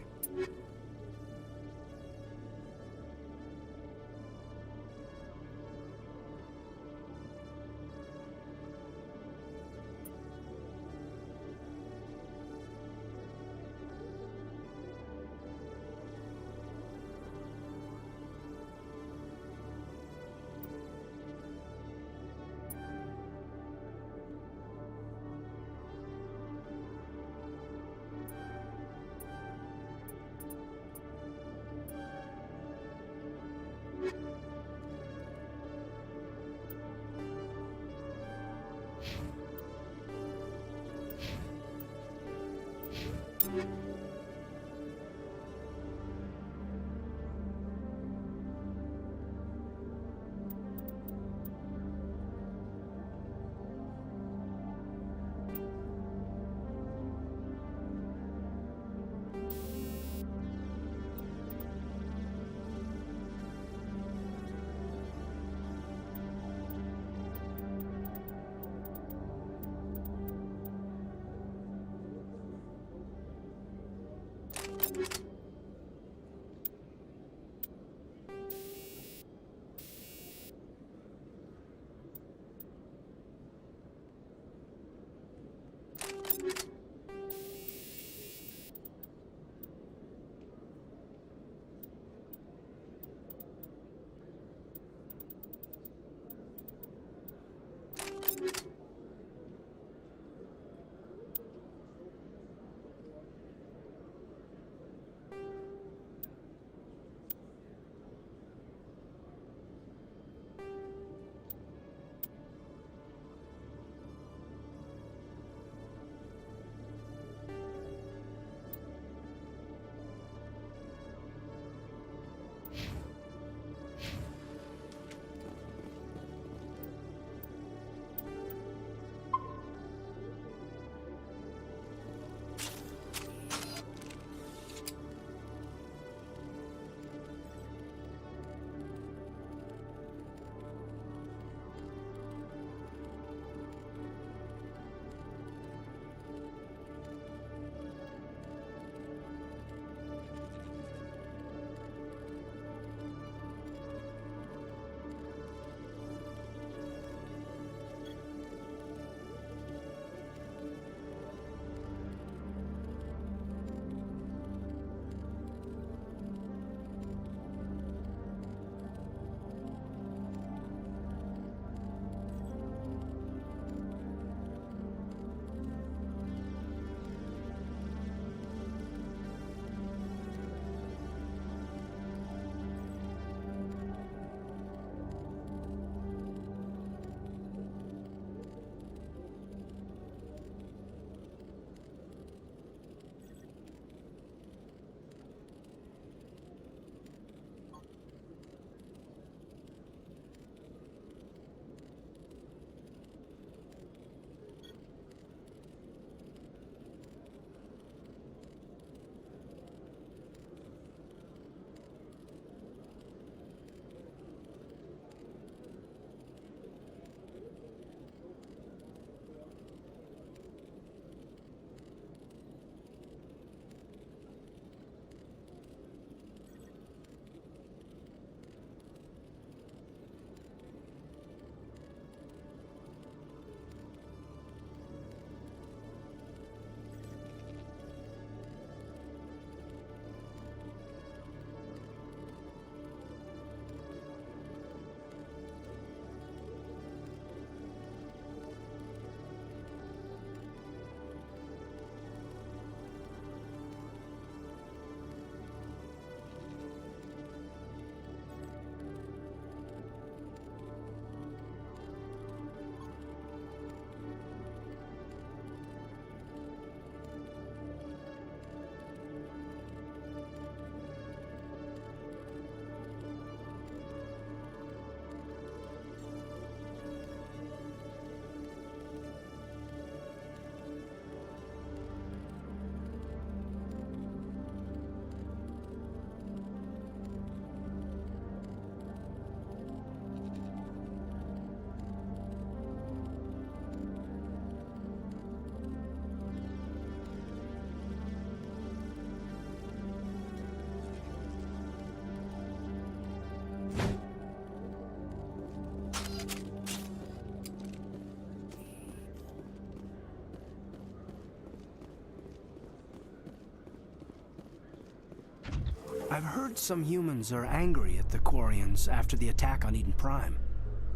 Speaker 5: I've heard some humans are angry at the Quarians after the attack on Eden Prime.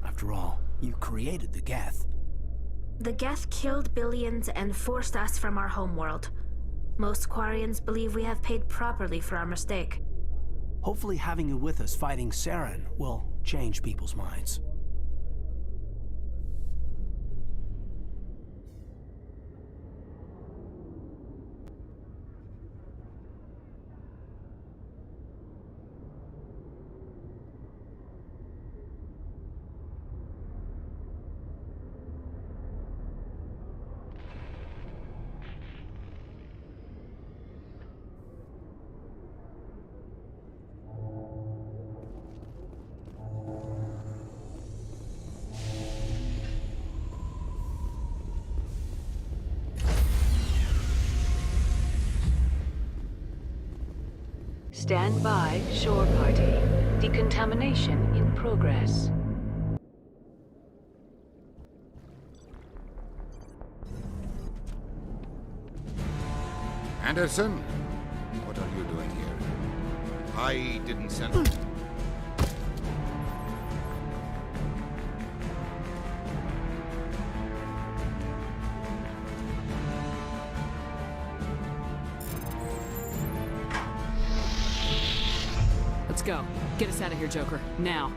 Speaker 5: After all, you created the Geth.
Speaker 11: The Geth killed billions and forced us from our homeworld. Most Quarians believe we have paid properly for our mistake.
Speaker 5: Hopefully having you with us fighting Saren will change people's minds.
Speaker 21: Stand by, shore party. Decontamination in progress.
Speaker 19: Anderson, what are you doing here? I didn't send...
Speaker 4: Let's go. Get us out of here, Joker. Now.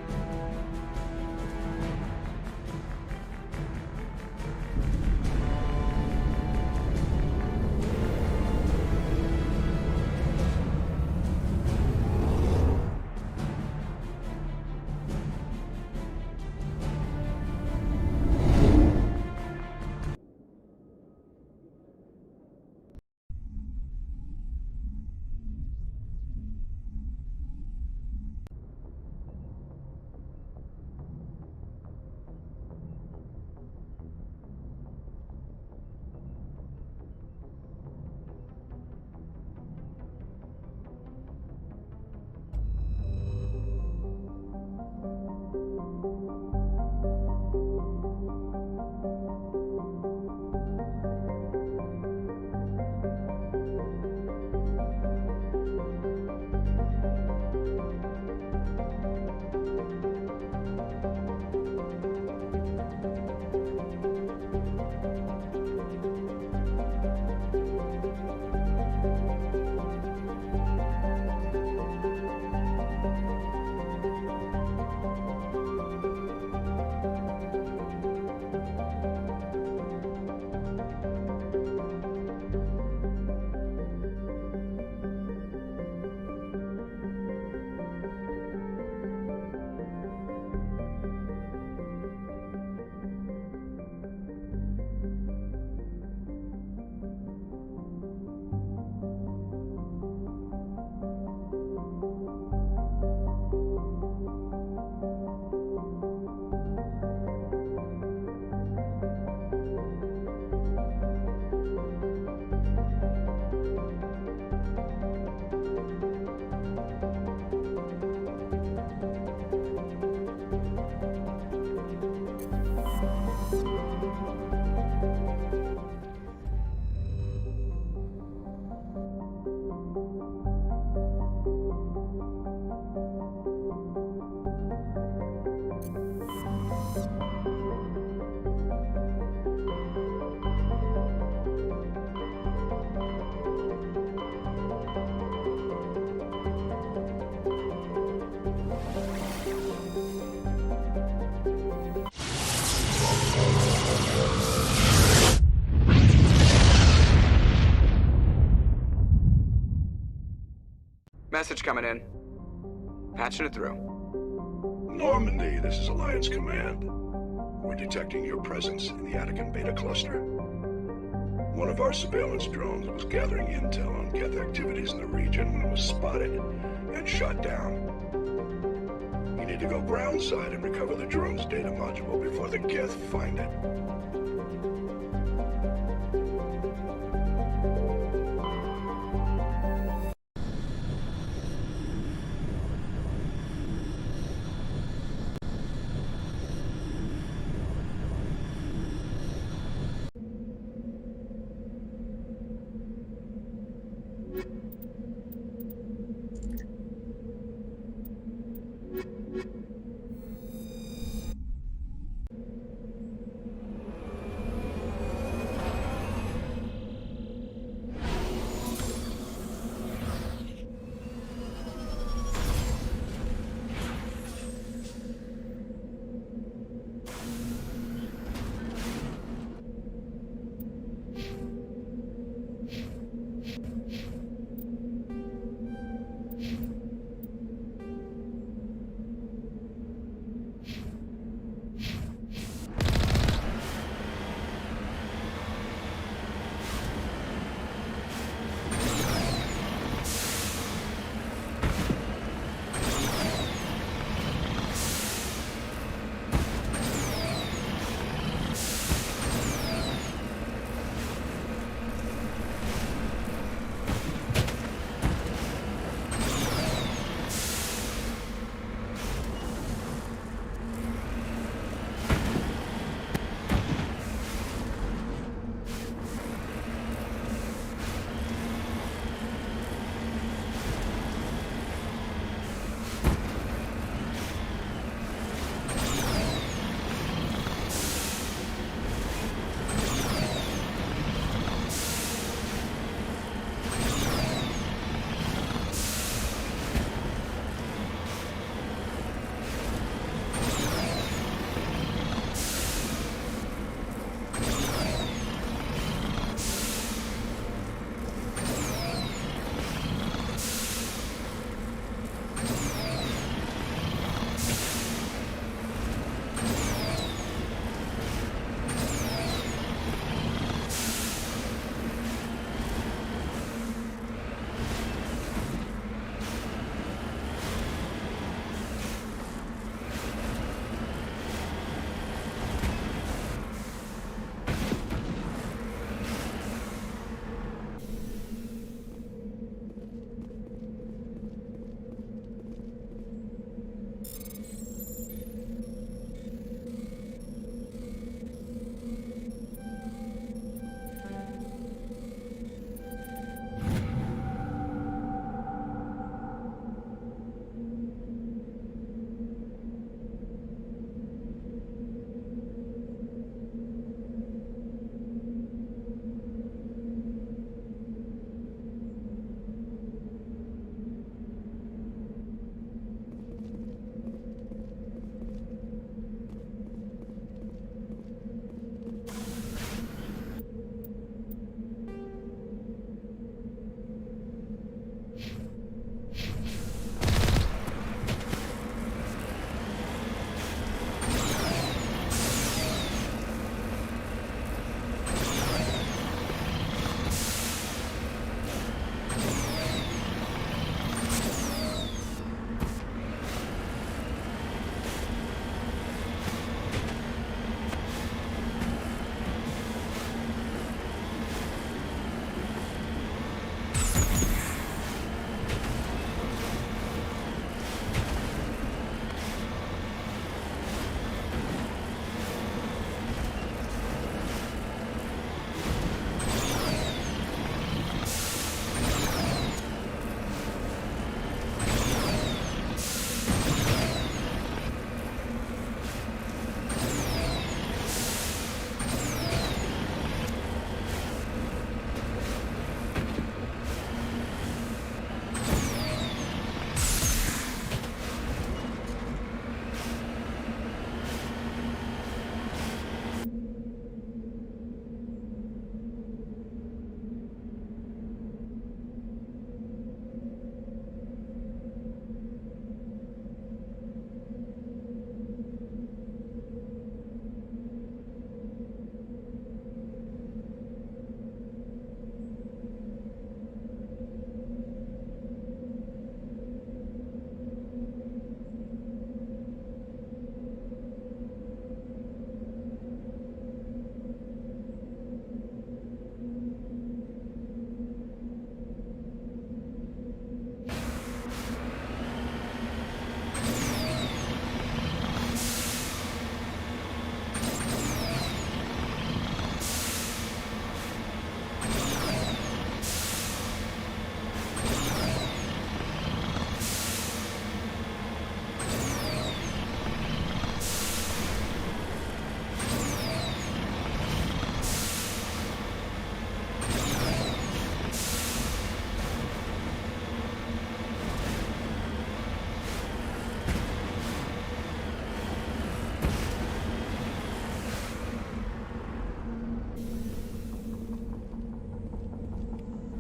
Speaker 1: Message coming in. Patching it through.
Speaker 9: Normandy, this is Alliance Command. We're detecting your presence in the Editon Beta Cluster. One of our surveillance drones was gathering intel on Geth activities in the region when it was spotted and shot down. You need to go groundside and recover the drone's data module before the Geth find it.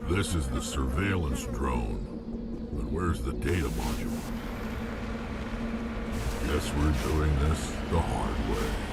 Speaker 6: This is the surveillance drone. But where's the data module? Guess we're doing this the hard way.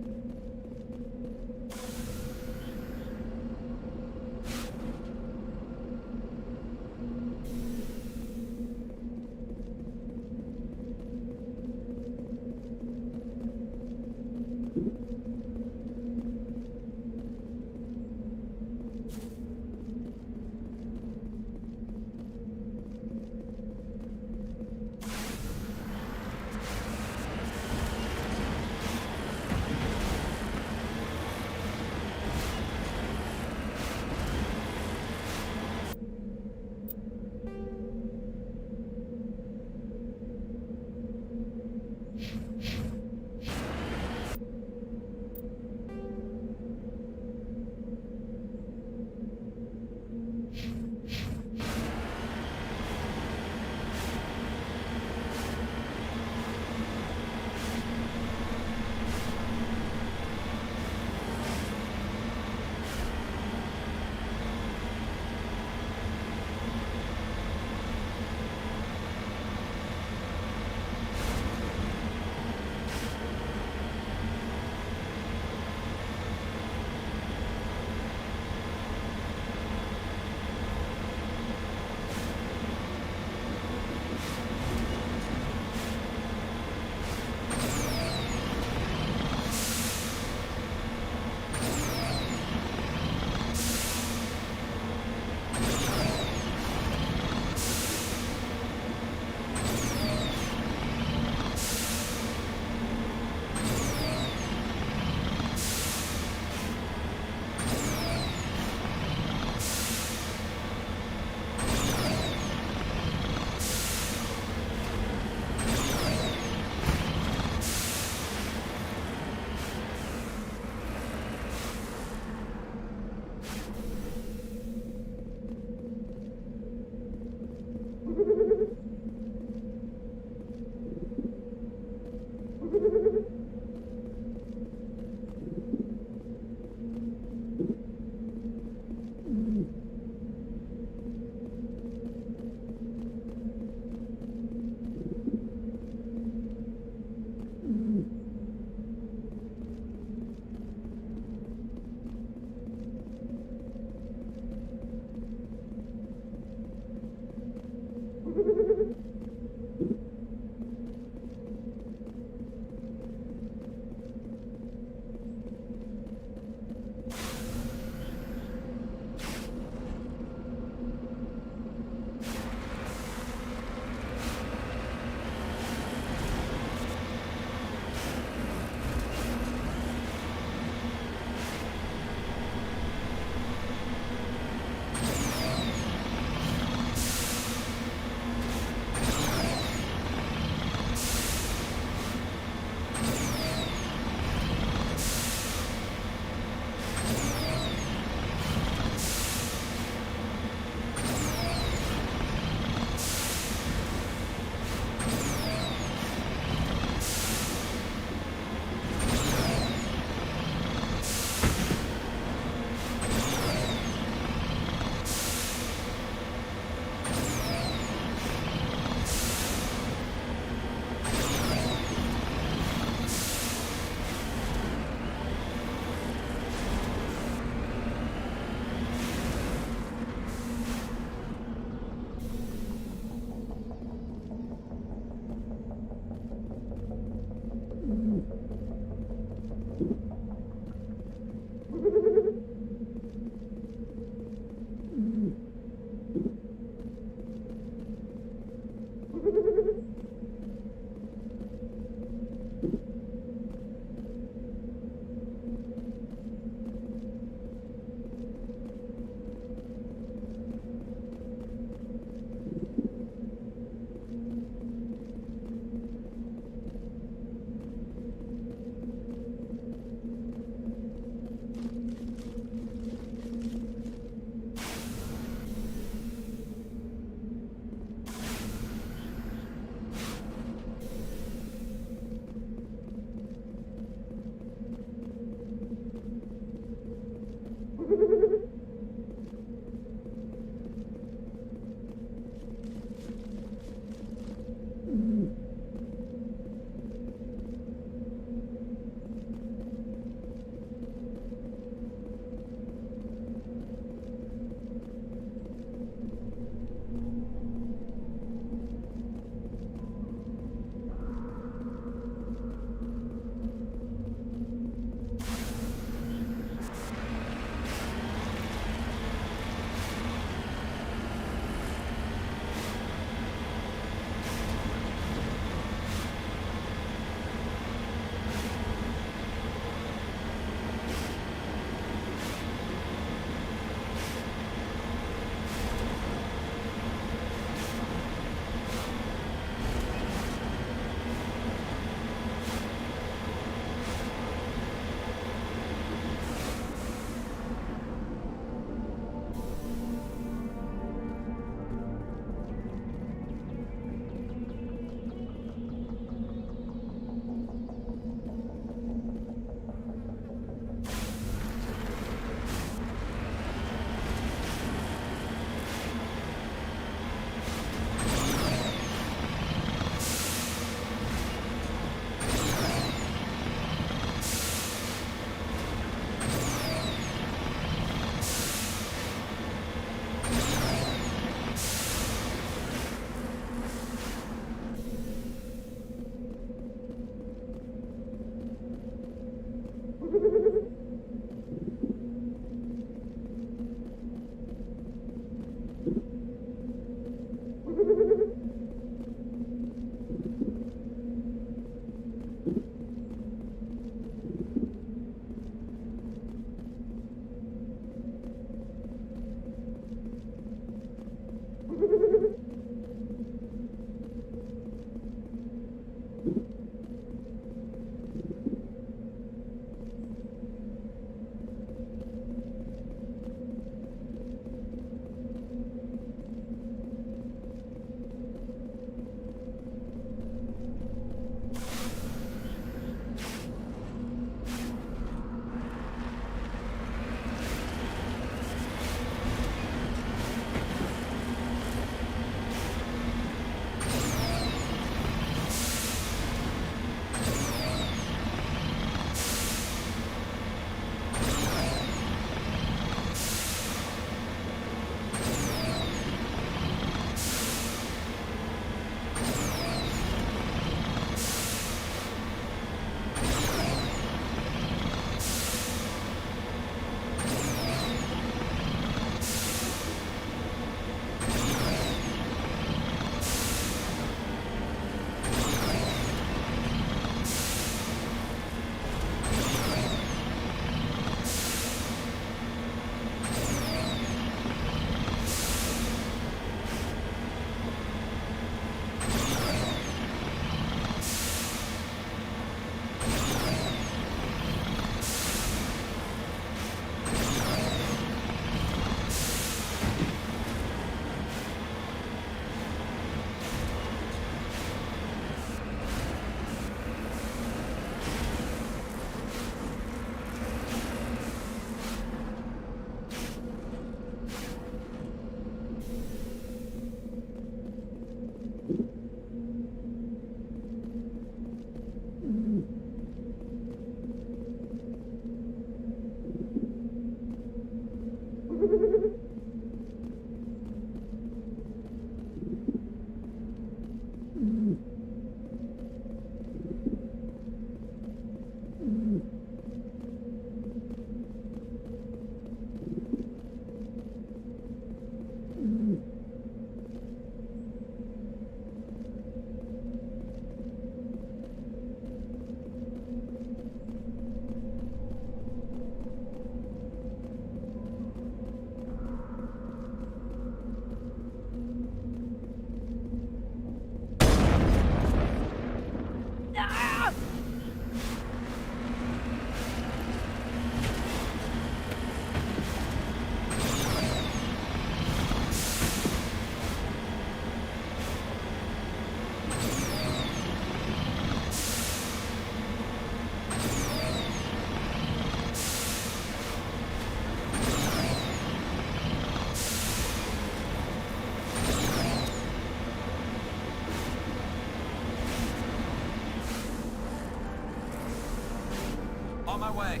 Speaker 2: my way.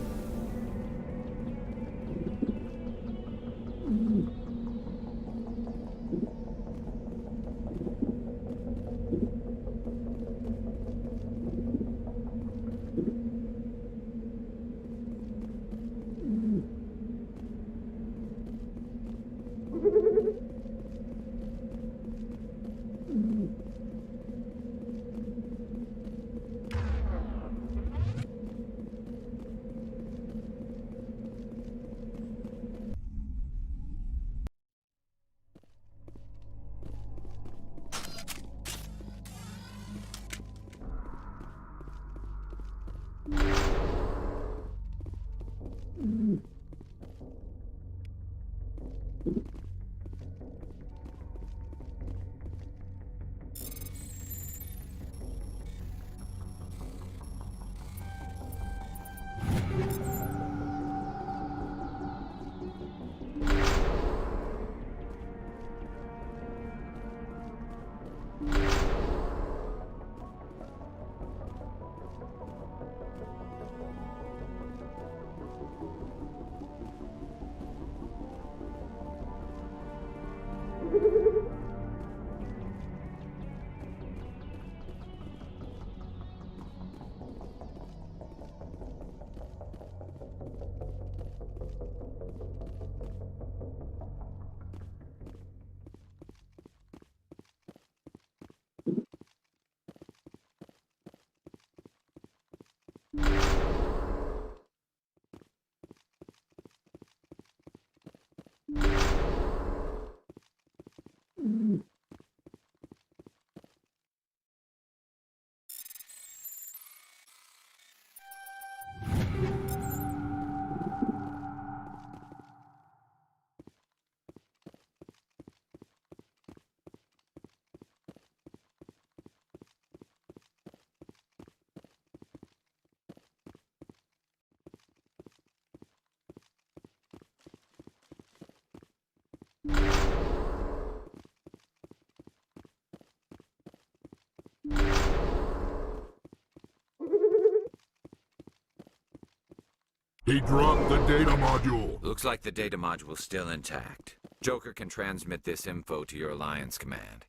Speaker 6: He dropped the data module.
Speaker 2: Looks like the data module's still intact. Joker can transmit this info to your Alliance command.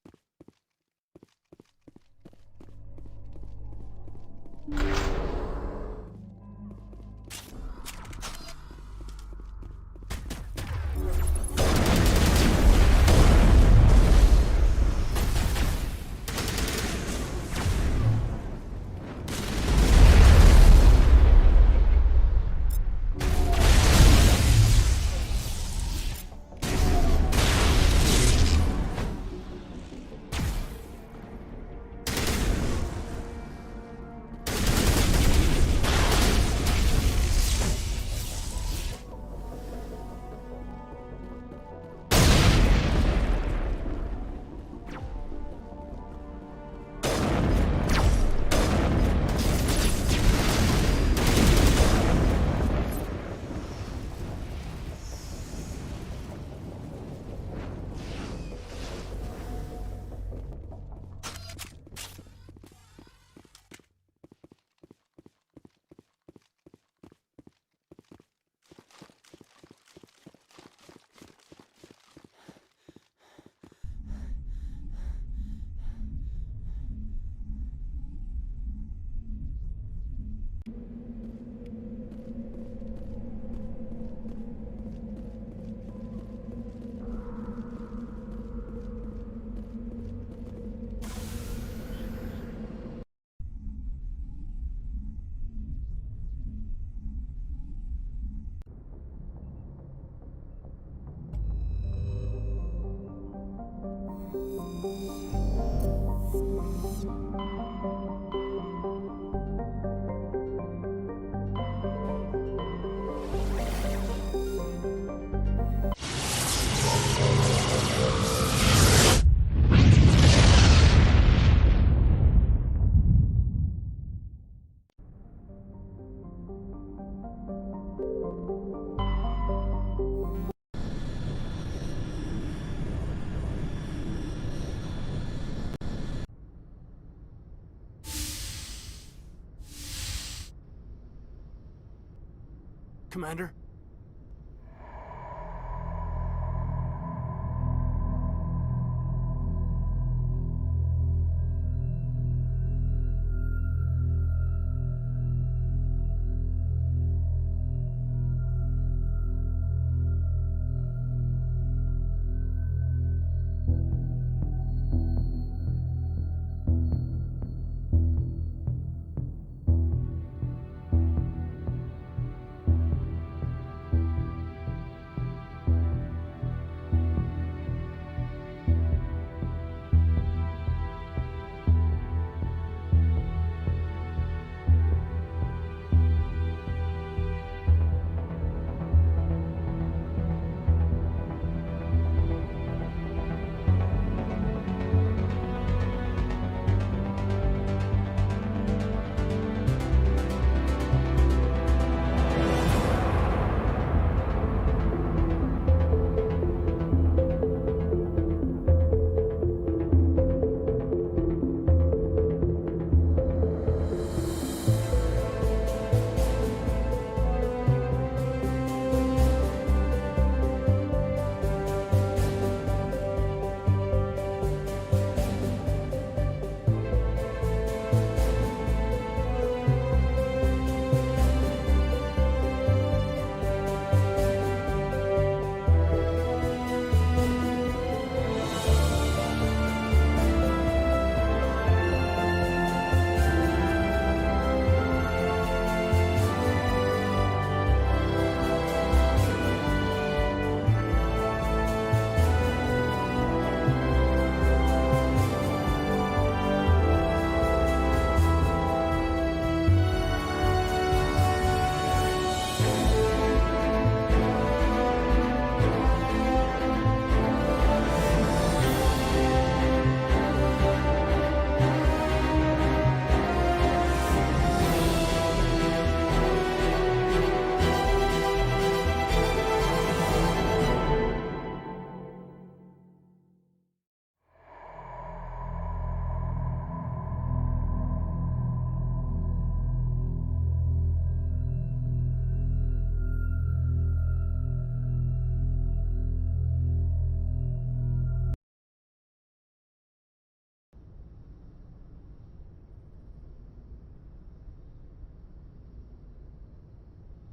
Speaker 5: Commander?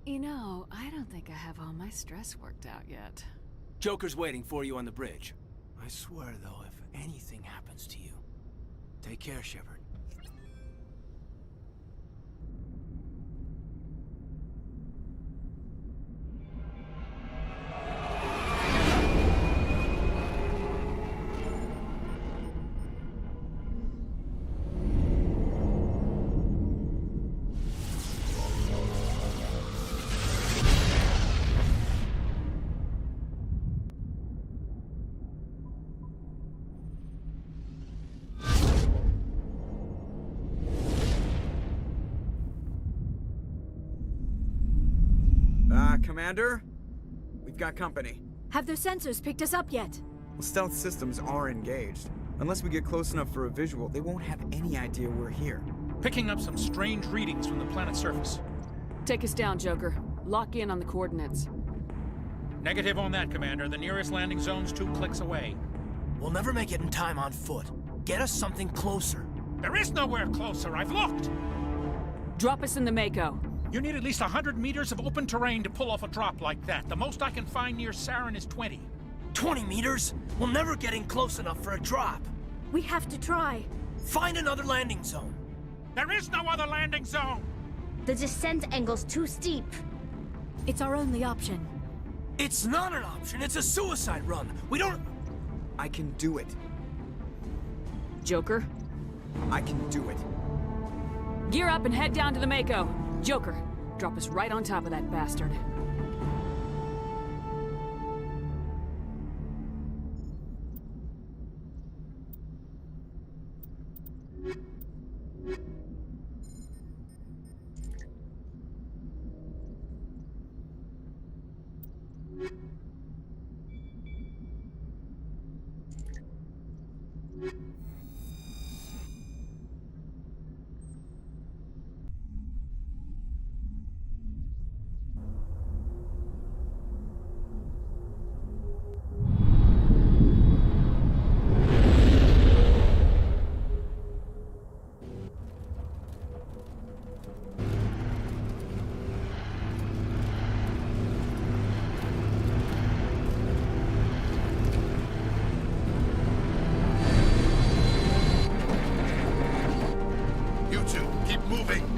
Speaker 4: You know, I don't think I have all my stress worked out yet.
Speaker 5: Joker's waiting for you on the bridge. I swear, though, if anything happens to you, take care, Shepard.
Speaker 1: Commander? We've got company.
Speaker 10: Have their sensors picked us up yet?
Speaker 1: Well, stealth systems are engaged. Unless we get close enough for a visual, they won't have any idea we're here.
Speaker 12: Picking up some strange readings from the planet's surface.
Speaker 4: Take us down, Joker. Lock in on the coordinates.
Speaker 12: Negative on that, Commander. The nearest landing zone's 2 clicks away.
Speaker 5: We'll never make it in time on foot. Get us something closer.
Speaker 12: There is nowhere closer. I've looked.
Speaker 4: Drop us in the Mako.
Speaker 12: You need at least 100 meters of open terrain to pull off a drop like that. The most I can find near Saren is 20.
Speaker 5: 20 meters? We'll never get in close enough for a drop.
Speaker 10: We have to try.
Speaker 5: Find another landing zone.
Speaker 12: There is no other landing zone!
Speaker 11: The descent angle's too steep.
Speaker 10: It's our only option.
Speaker 5: It's not an option. It's a suicide run. We don't...
Speaker 1: I can do it.
Speaker 4: Joker?
Speaker 1: I can do it.
Speaker 4: Gear up and head down to the Mako. Joker, drop us right on top of that bastard.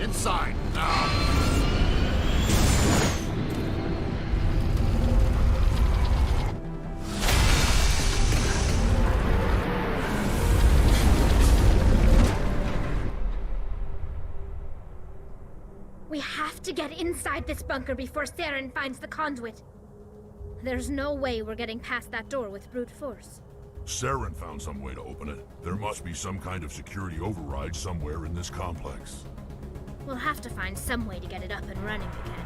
Speaker 6: Inside, now!
Speaker 11: We have to get inside this bunker before Saren finds the conduit. There's no way we're getting past that door with brute force.
Speaker 6: Saren found some way to open it. There must be some kind of security override somewhere in this complex.
Speaker 11: We'll have to find some way to get it up and running again.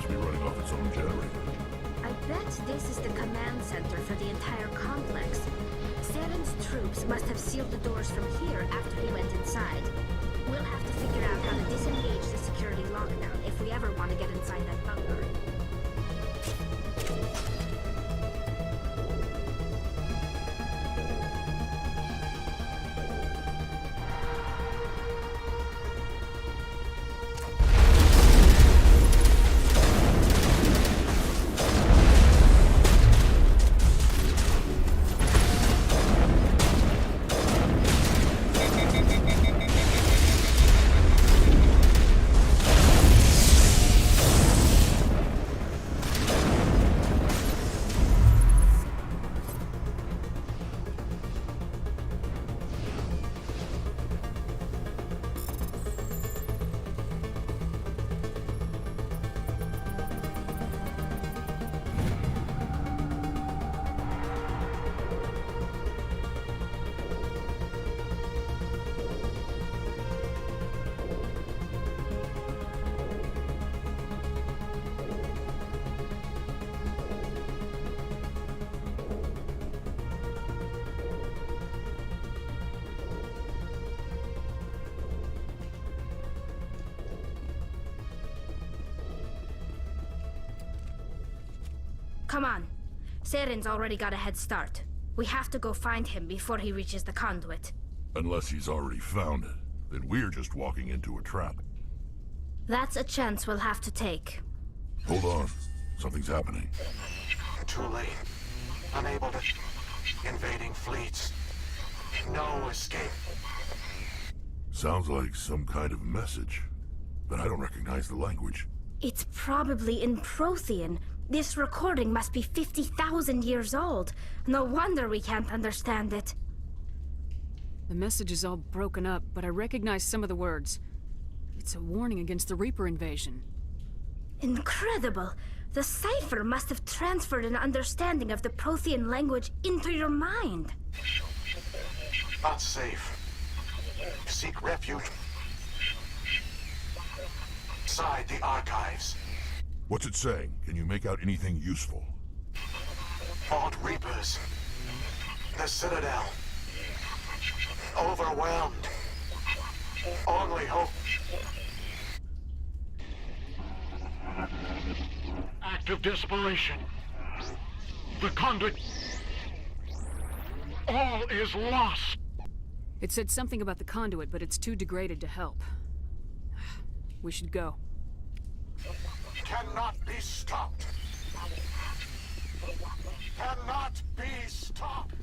Speaker 6: must be running off its own generator.
Speaker 11: I bet this is the command center for the entire complex. Saren's troops must have sealed the doors from here after he went inside. We'll have to figure out how to disengage the security lockdown if we ever want to get inside that bunker. Come on. Saren's already got a head start. We have to go find him before he reaches the conduit.
Speaker 6: Unless he's already found it, then we're just walking into a trap.
Speaker 11: That's a chance we'll have to take.
Speaker 6: Hold on. Something's happening.
Speaker 13: Too late. Unable to... Invading fleets. No escape.
Speaker 6: Sounds like some kind of message, but I don't recognize the language.
Speaker 11: It's probably in Prothean. This recording must be 50,000 years old. No wonder we can't understand it.
Speaker 4: The message is all broken up, but I recognize some of the words. It's a warning against the Reaper invasion.
Speaker 11: Incredible! The cipher must have transferred an understanding of the Prothean language into your mind.
Speaker 13: Unsafe. Seek refuge. Inside the archives.
Speaker 6: What's it saying? Can you make out anything useful?
Speaker 13: Fought Reapers. The Citadel. Overwhelmed. Only hope.
Speaker 15: Act of desperation. The conduit. All is lost.
Speaker 4: It said something about the conduit, but it's too degraded to help. We should go.
Speaker 13: Cannot be stopped. Cannot be stopped.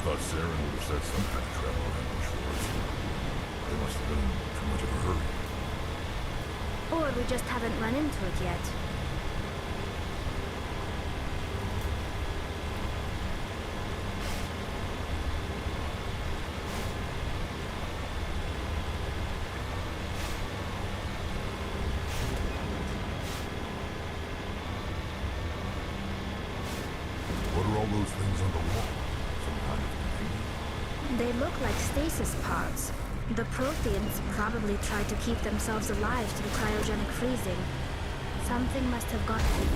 Speaker 6: thought Saren would have set some kind of trap or ambush for us. They must have been in too much of a hurry.
Speaker 11: Or we just haven't run into it yet.
Speaker 6: What are all those things on the wall? Some kind of container?
Speaker 11: They look like stasis pods. The Protheans probably tried to keep themselves alive through cryogenic freezing. Something must have gotten them.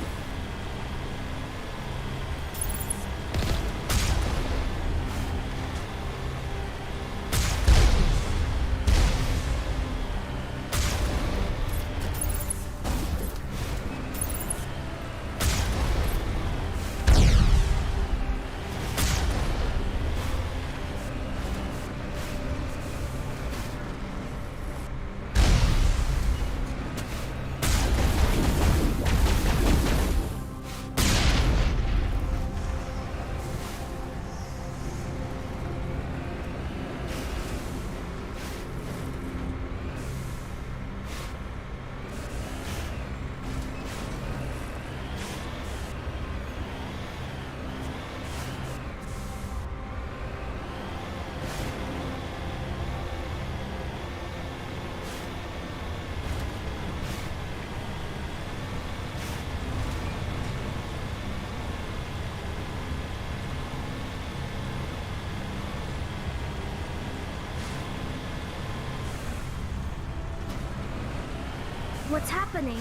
Speaker 11: What's happening?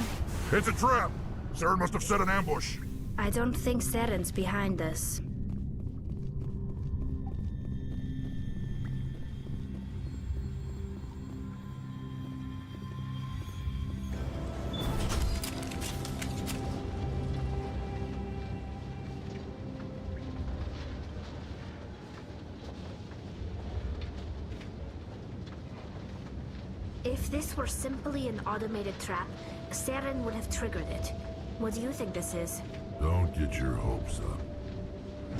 Speaker 6: It's a trap! Saren must have set an ambush.
Speaker 11: I don't think Saren's behind this. If this were simply an automated trap, Saren would have triggered it. What do you think this is?
Speaker 6: Don't get your hopes up.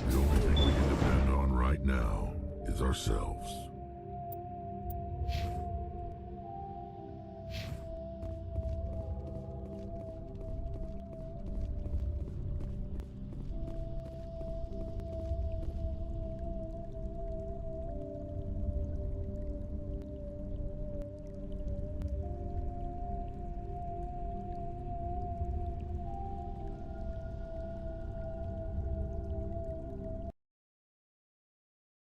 Speaker 6: The only thing we can depend on right now is ourselves.